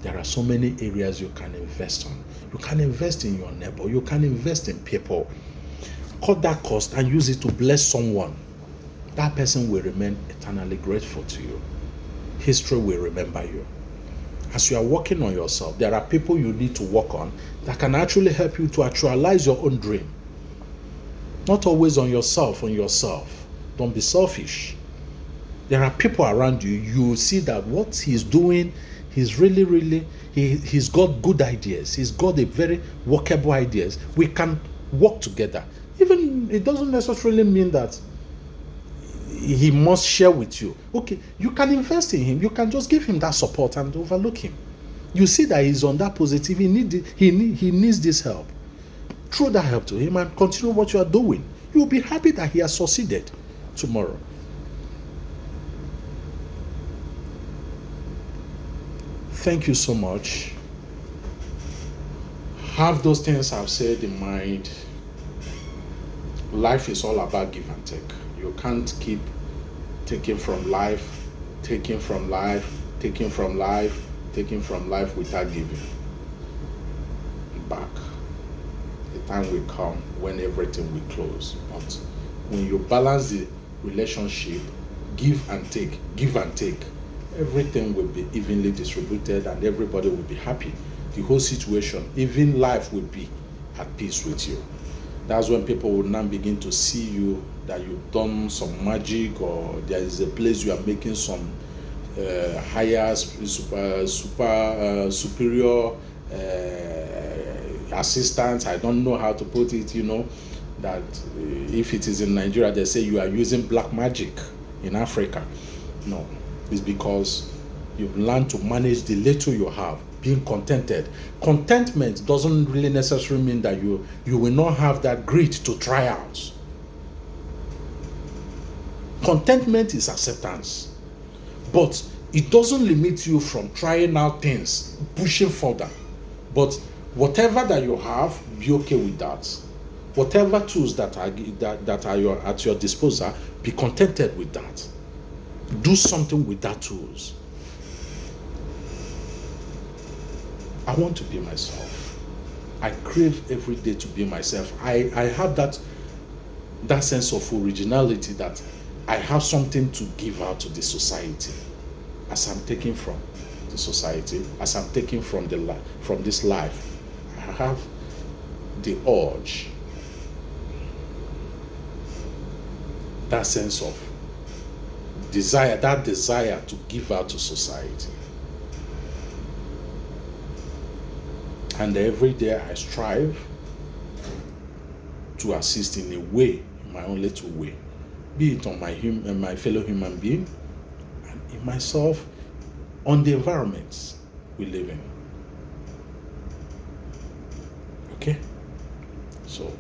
There are so many areas you can invest on. You can invest in your neighbor. You can invest in people. Cut that cost and use it to bless someone. That person will remain eternally grateful to you. History will remember you. As you are working on yourself, there are people you need to work on that can actually help you to actualize your own dream. Not always on yourself. Don't be selfish. There are people around you. You see that what he's doing, he's really, he's got good ideas. He's got a very workable ideas. We can work together. Even it doesn't necessarily mean that he must share with you. Okay, you can invest in him. You can just give him that support and overlook him. You see that he's on that positive. He needs this help. Throw that help to him and continue what you are doing. You'll be happy that he has succeeded tomorrow. Thank you so much. Have those things I've said in mind. Life is all about give and take. You can't keep taking from life without giving back. The time will come when everything will close. But when you balance the relationship, give and take, everything will be evenly distributed and everybody will be happy. The whole situation, even life will be at peace with you. That's when people will now begin to see you, that you've done some magic, or there is a place you are making some higher, superior assistance. I don't know how to put it, that if it is in Nigeria, they say you are using black magic in Africa. No, it's because you've learned to manage the little you have, being contented. Contentment doesn't really necessarily mean that you will not have that grit to try out. Contentment is acceptance, but it doesn't limit you from trying out things, pushing further. But whatever that you have, be okay with that. Whatever tools that are at your disposal, be contented with that. Do something with that tools. I want to be myself. I crave every day to be myself. I have that sense of originality, that I have something to give out to the society, as I'm taking from the society, as I'm taking from from this life. I have the urge, that sense of desire, that desire to give out to society. And every day I strive to assist in a way, in my own little way, be it on my fellow human being, and in myself, on the environments we live in. Okay? So,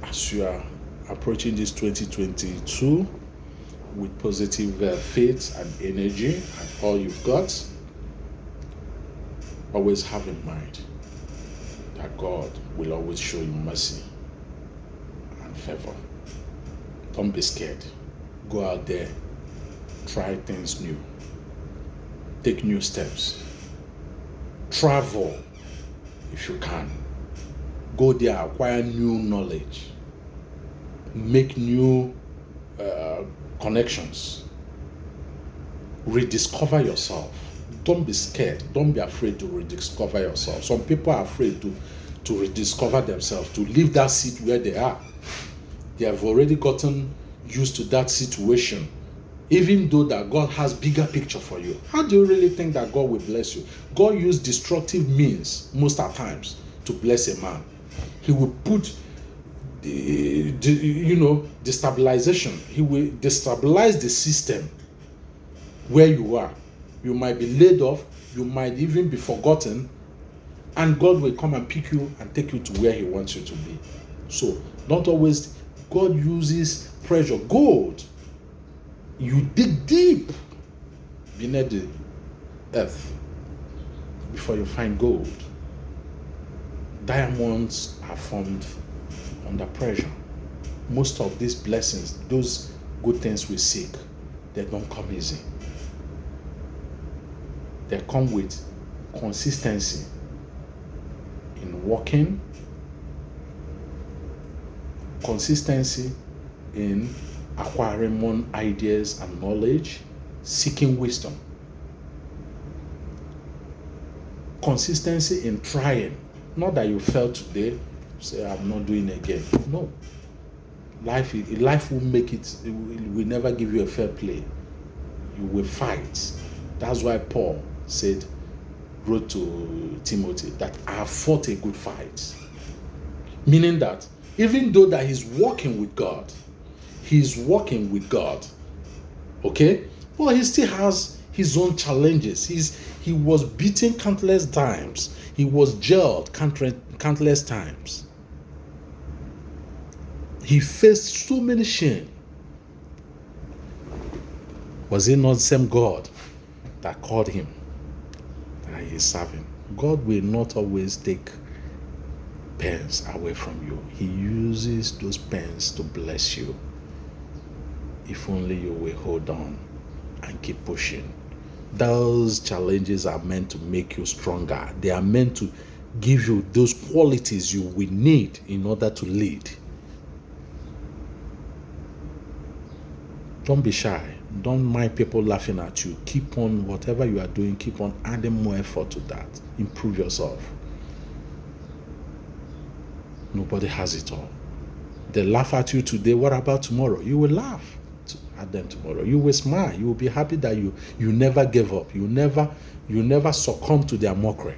as you are approaching this 2022 with positive faith and energy and all you've got, always have in mind that God will always show you mercy and favor. Don't be scared. Go out there, try things new, take new steps, travel if you can. Go there, acquire new knowledge, make new connections, rediscover yourself. Don't be scared. Don't be afraid to rediscover yourself. Some people are afraid to rediscover themselves, to leave that seat where they are. They have already gotten used to that situation, even though that God has bigger picture for you. How do you really think that God will bless you? God used destructive means most of the times to bless a man. He will put destabilization. He will destabilize the system where you are. You might be laid off, you might even be forgotten, and God will come and pick you and take you to where He wants you to be. So don't always, God uses pressure. Gold, you dig deep beneath the earth before you find gold. Diamonds are formed under pressure. Most of these blessings, those good things we seek, they don't come easy. They come with consistency in working, consistency in acquiring more ideas and knowledge, seeking wisdom, consistency in trying. Not that you fail today, say I'm not doing it again. No. Life will make it, will never give you a fair play. You will fight. That's why Paul wrote to Timothy that I have fought a good fight. Meaning that even though that he's walking with God, okay, but he still has his own challenges. He was beaten countless times. He was jailed countless times. He faced so many shame. Was it not the same God that called him, that he is serving? God will not always take pains away from you. He uses those pains to bless you. If only you will hold on and keep pushing. Those challenges are meant to make you stronger. They are meant to give you those qualities you will need in order to lead. Don't be shy. Don't mind people laughing at you. Keep on whatever you are doing. Keep on adding more effort to that. Improve yourself. Nobody has it all. They laugh at you today. What about tomorrow? You will laugh at them tomorrow. You will smile. You will be happy that you never gave up. You never succumb to their mockery.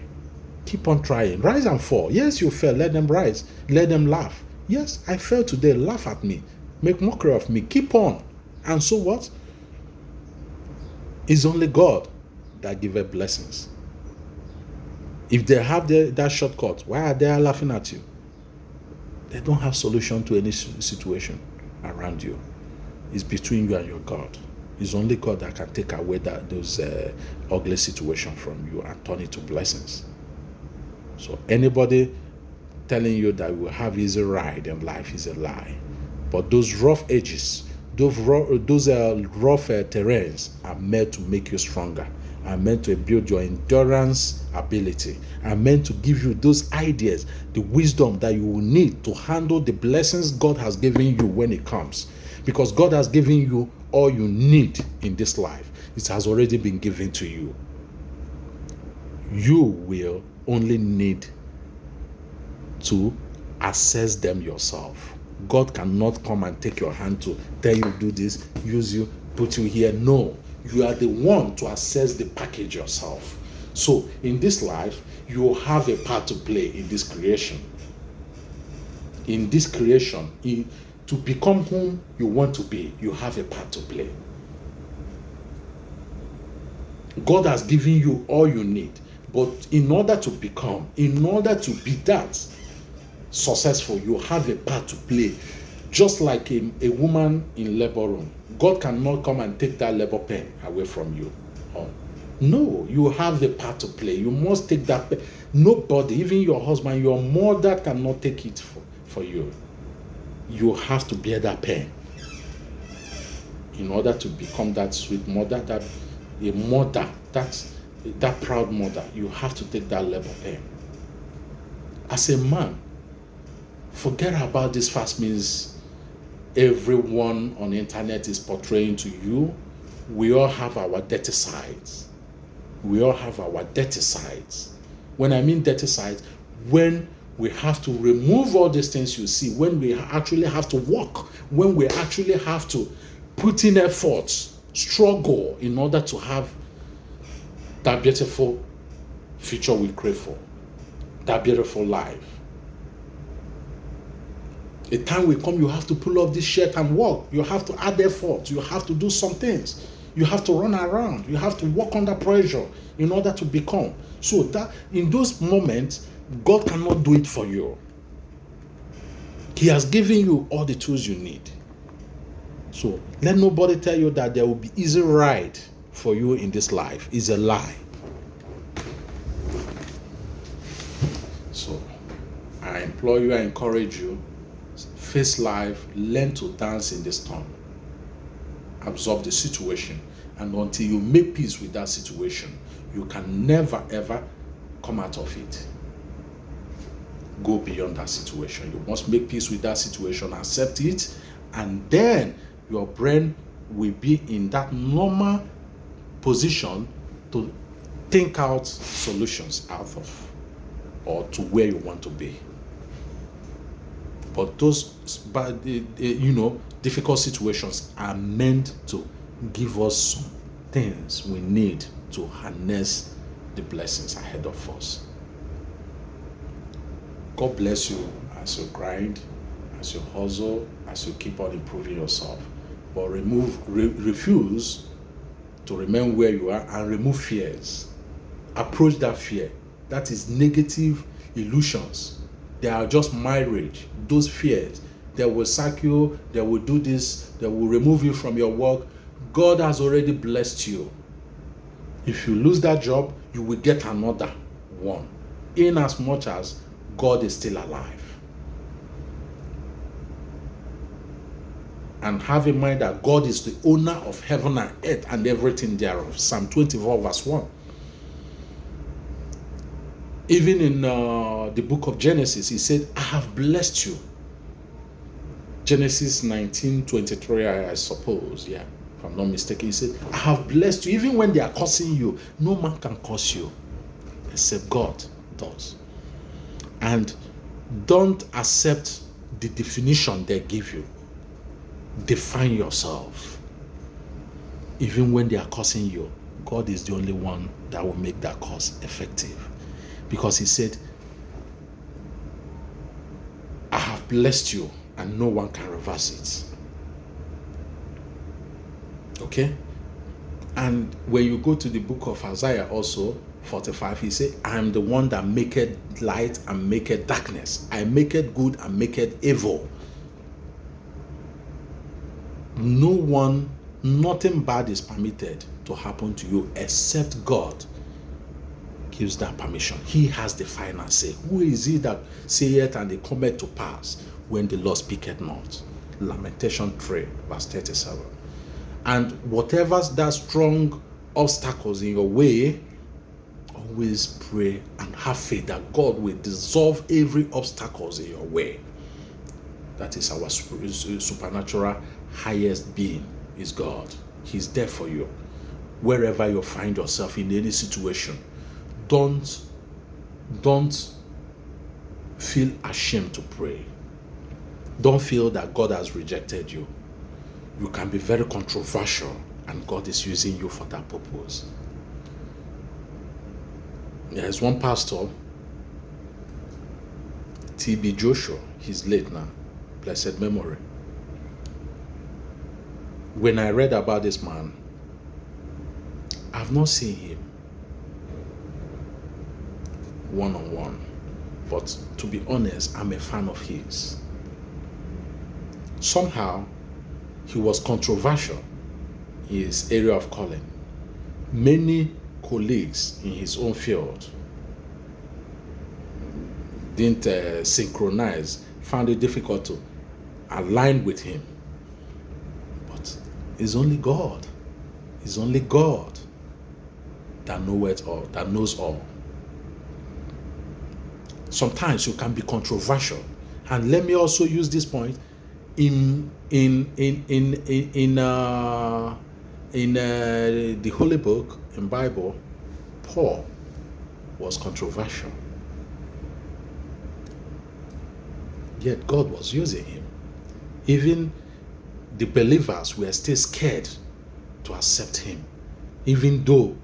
Keep on trying. Rise and fall. Yes, you fell. Let them rise. Let them laugh. Yes, I fell today. Laugh at me. Make mockery of me. Keep on. And so what? It's only God that giveth blessings. If they have that shortcut, why are they laughing at you? They don't have solution to any situation around you. It's between you and your God. It's only God that can take away those ugly situations from you and turn it to blessings. So anybody telling you that we will have easy ride in life is a lie. But those rough edges, those rough terrains are meant to make you stronger, are meant to build your endurance ability, are meant to give you those ideas, the wisdom that you will need to handle the blessings God has given you when it comes. Because God has given you all you need in this life. It has already been given to you. You will only need to assess them yourself. God cannot come and take your hand to tell you do this, use you, put you here. No, you are the one to assess the package yourself. So in this life, you have a part to play in this creation. In this creation, to become whom you want to be, you have a part to play. God has given you all you need, but in order to become, in order to be that successful, you have a part to play. Just like a woman in labor room, God cannot come and take that labor pain away from you. Oh, no, you have a part to play. You must take that pain. Nobody, even your husband, your mother cannot take it for you. You have to bear that pain in order to become that sweet mother, that proud mother. You have to take that labor pain. As a man, forget about this fast means everyone on the internet is portraying to you. We all have our dirty sides. We all have our dirty sides. When I mean dirty sides, when we have to remove all these things you see, when we actually have to work, when we actually have to put in effort, struggle in order to have that beautiful future we crave for, that beautiful life. A time will come, you have to pull off this shirt and work. You have to add effort. You have to do some things. You have to run around. You have to work under pressure in order to become. So that in those moments, God cannot do it for you. He has given you all the tools you need. So let nobody tell you that there will be easy ride for you in this life. It's a lie. So I implore you, I encourage you, face life, learn to dance in the storm. Absorb the situation, and until you make peace with that situation, you can never ever come out of it. Go beyond that situation. You must make peace with that situation, accept it, and then your brain will be in that normal position to think out solutions out of or to where you want to be. But those difficult situations are meant to give us some things we need to harness the blessings ahead of us. God bless you as you grind, as you hustle, as you keep on improving yourself. But refuse to remain where you are and remove fears. Approach that fear. That is negative illusions. They are just mirage. Those fears, they will sack you, they will do this, they will remove you from your work. God has already blessed you. If you lose that job, you will get another one, in as much as God is still alive. And have in mind that God is the owner of heaven and earth and everything thereof. Psalm 24 verse 1. Even in the book of Genesis, he said, I have blessed you. Genesis 19:23, I suppose, yeah, if I'm not mistaken. He said, I have blessed you. Even when they are cursing you, no man can curse you except God does. And don't accept the definition they give you. Define yourself. Even when they are cursing you, God is the only one that will make that curse effective. Because he said, I have blessed you and no one can reverse it. Okay? And when you go to the book of Isaiah also, 45, he said, I am the one that maketh light and maketh darkness. I maketh good and maketh evil. No one, nothing bad is permitted to happen to you except God gives that permission. He has the final say. Who is he that saith and it cometh to pass when the Lord speaketh not? Lamentation 3 verse 37. And whatever that strong obstacles in your way, always pray and have faith that God will dissolve every obstacles in your way. That is our supernatural highest being, is God. He's there for you. Wherever you find yourself in any situation, don't feel ashamed to pray. Don't feel that God has rejected you. You can be very controversial, and God is using you for that purpose. There's one pastor, T.B. Joshua. He's late now, blessed memory. When I read about this man, I've not seen him one-on-one, but to be honest, I'm a fan of his. Somehow, he was controversial in his area of calling. Many colleagues in his own field didn't synchronize, found it difficult to align with him. But it's only God. It's only God that knows all, that knows all. Sometimes you can be controversial. And let me also use this point in the Holy Book, in Bible. Paul was controversial, yet God was using him. Even the believers were still scared to accept him, even though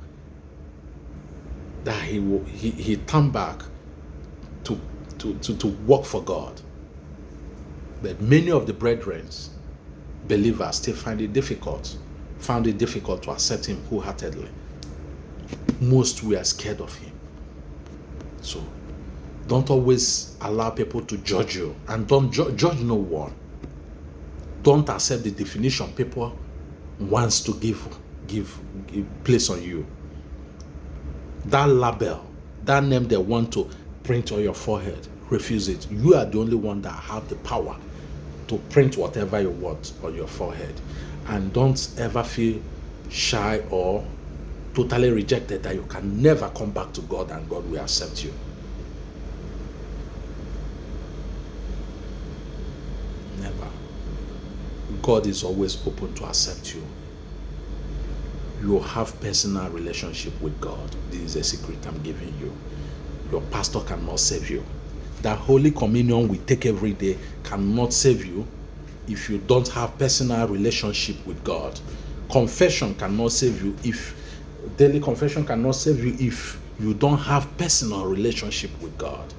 that he turned back to work for God. But many of the brethren, believers, still found it difficult to accept him wholeheartedly. Most were scared of him. So don't always allow people to judge you, and don't judge no one. Don't accept the definition people wants to give place on you. That label, that name they want to print on your forehead, refuse it. You are the only one that have the power to print whatever you want on your forehead. And don't ever feel shy or totally rejected that you can never come back to God and God will accept you. Never. God is always open to accept you. You have personal relationship with God. This is a secret I'm giving you. Your pastor cannot save you. That Holy Communion we take every day cannot save you if you don't have personal relationship with God. Confession cannot save you daily confession cannot save you if you don't have personal relationship with God.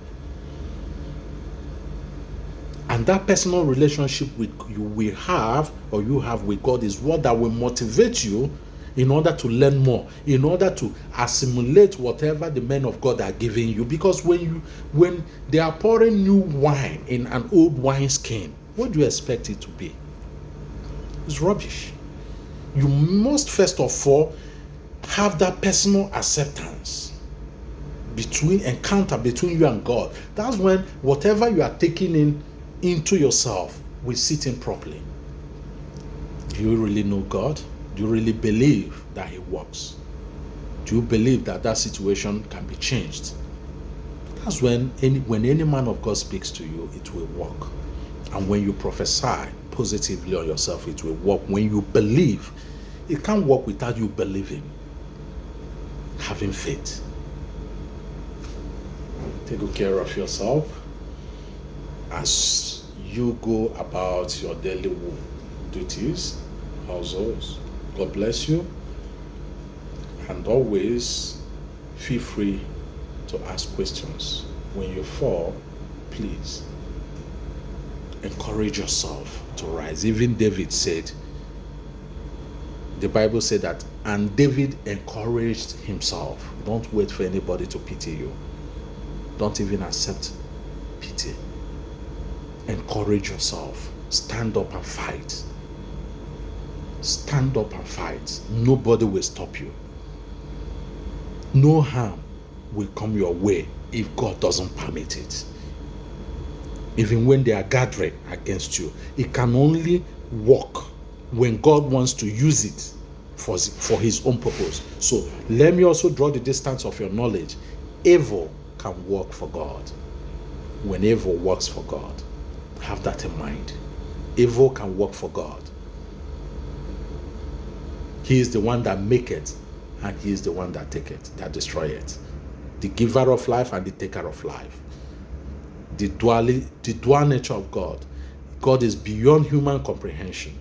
And that personal relationship you have with God is what that will motivate you in order to learn more, in order to assimilate whatever the men of God are giving you. Because when they are pouring new wine in an old wineskin, what do you expect it to be? It's rubbish. You must first of all have that personal acceptance, encounter between you and God. That's when whatever you are taking into yourself will sit in properly. Do you really know God? Do you really believe that He works? Do you believe that situation can be changed? That's when any man of God speaks to you, it will work. And when you prophesy positively on yourself, it will work. When you believe, it can't work without you believing, having faith. Take good care of yourself as you go about your daily duties, households. God bless you. And always feel free to ask questions. When you fall, please encourage yourself to rise. Even David said, the Bible said that, and David encouraged himself. Don't wait for anybody to pity you. Don't even accept pity. Encourage yourself. Stand up and fight. Stand up and fight. Nobody will stop you. No harm will come your way if God doesn't permit it. Even when they are gathering against you, it can only work when God wants to use it for his own purpose. So let me also draw the distance of your knowledge. Evil can work for God. When evil works for God, have that in mind. Evil can work for God. He is the one that maketh, and he is the one that taketh, that destroyeth. The giver of life and the taker of life. The dual nature of God. God is beyond human comprehension.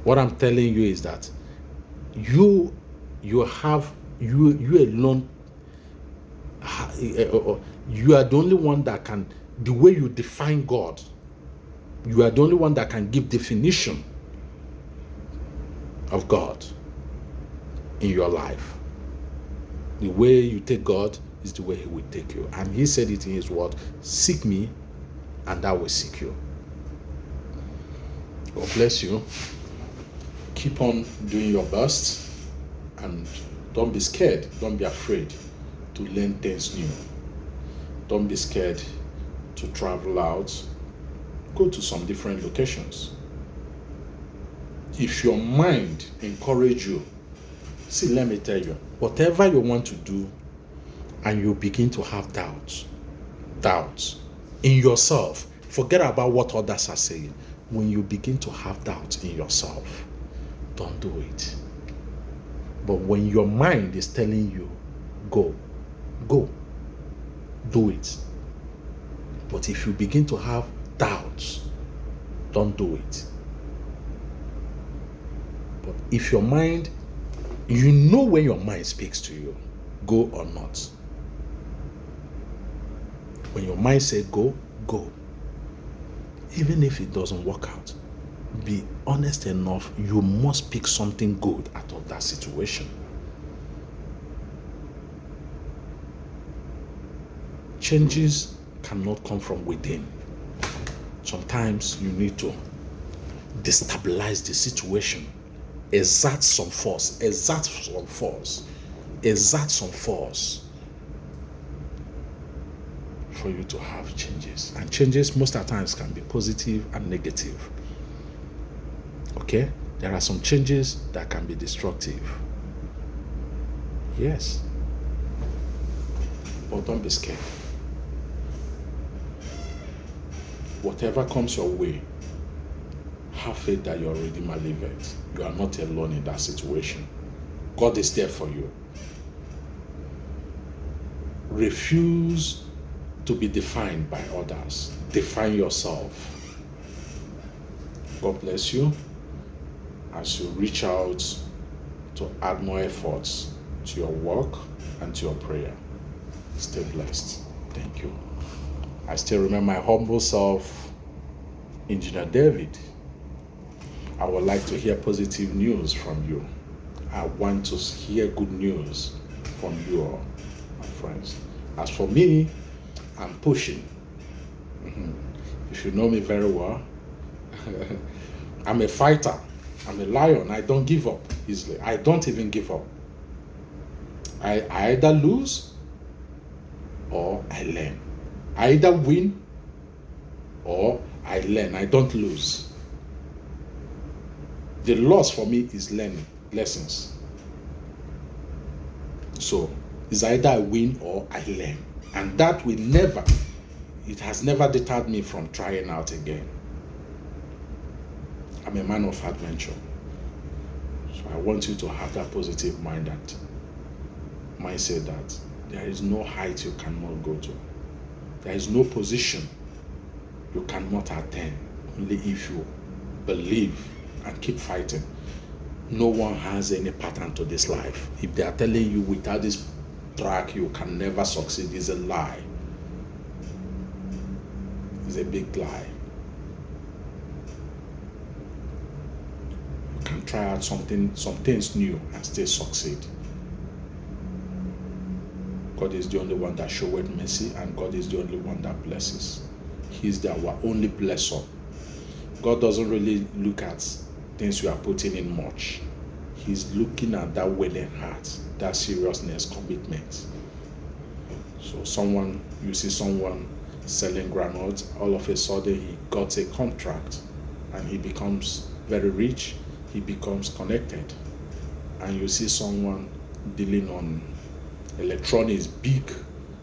What I'm telling you is that you alone, you are the only one that can, the way you define God, you are the only one that can give definition of God in your life. The way you take God is the way he will take you. And he said it in his word, seek me and I will seek you. God bless you. Keep on doing your best and don't be scared. Don't be afraid to learn things new. Don't be scared to travel out. Go to some different locations. If your mind encourages you, see, let me tell you, whatever you want to do and you begin to have doubts in yourself, forget about what others are saying. When you begin to have doubts in yourself, don't do it. But when your mind is telling you, go, do it. But if you begin to have doubts, don't do it. But if your mind, you know when your mind speaks to you, go or not. When your mind says go. Even if it doesn't work out, be honest enough, you must pick something good out of that situation. Changes cannot come from within. Sometimes you need to destabilize the situation, exert some force for you to have changes. And changes most of the times can be positive and negative. Okay? There are some changes that can be destructive. Yes. But don't be scared. Whatever comes your way, have faith that your Redeemer liveth. You are not alone in that situation. God is there for you. Refuse to be defined by others. Define yourself. God bless you as you reach out to add more efforts to your work and to your prayer. Stay blessed. Thank you. I still remember my humble self, Engineer David. I would like to hear positive news from you. I want to hear good news from you all, my friends. As for me, I'm pushing. If you know me very well, I'm a fighter. I'm a lion. I don't give up easily. I don't even give up. I either lose or I learn. I either win or I learn. I don't lose. The loss for me is learning lessons. So it's either I win or I learn. And that will never, it has never deterred me from trying out again. I'm a man of adventure. So I want you to have that positive mindset that there is no height you cannot go to. There is no position you cannot attain, only if you believe and keep fighting. No one has any pattern to this life. If they are telling you without this track you can never succeed, is a lie. It's a big lie. You can try out some things new and still succeed. God is the only one that showeth mercy, and God is the only one that blesses. He's our only blesser. God doesn't really look at things we are putting in much. He's looking at that willing heart, that seriousness, commitment. So you see someone selling granules, all of a sudden he got a contract and he becomes very rich, he becomes connected. and you see someone dealing on electronics, big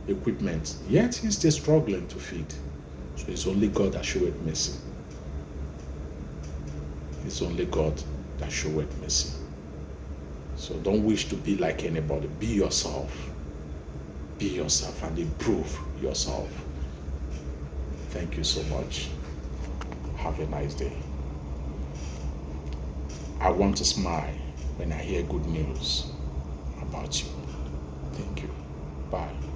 equipment, yet he's still struggling to feed. So it's only God that showeth mercy. It's only God that showeth mercy. So don't wish to be like anybody. Be yourself. Be yourself and improve yourself. Thank you so much. Have a nice day. I want to smile when I hear good news about you. Thank you. Bye.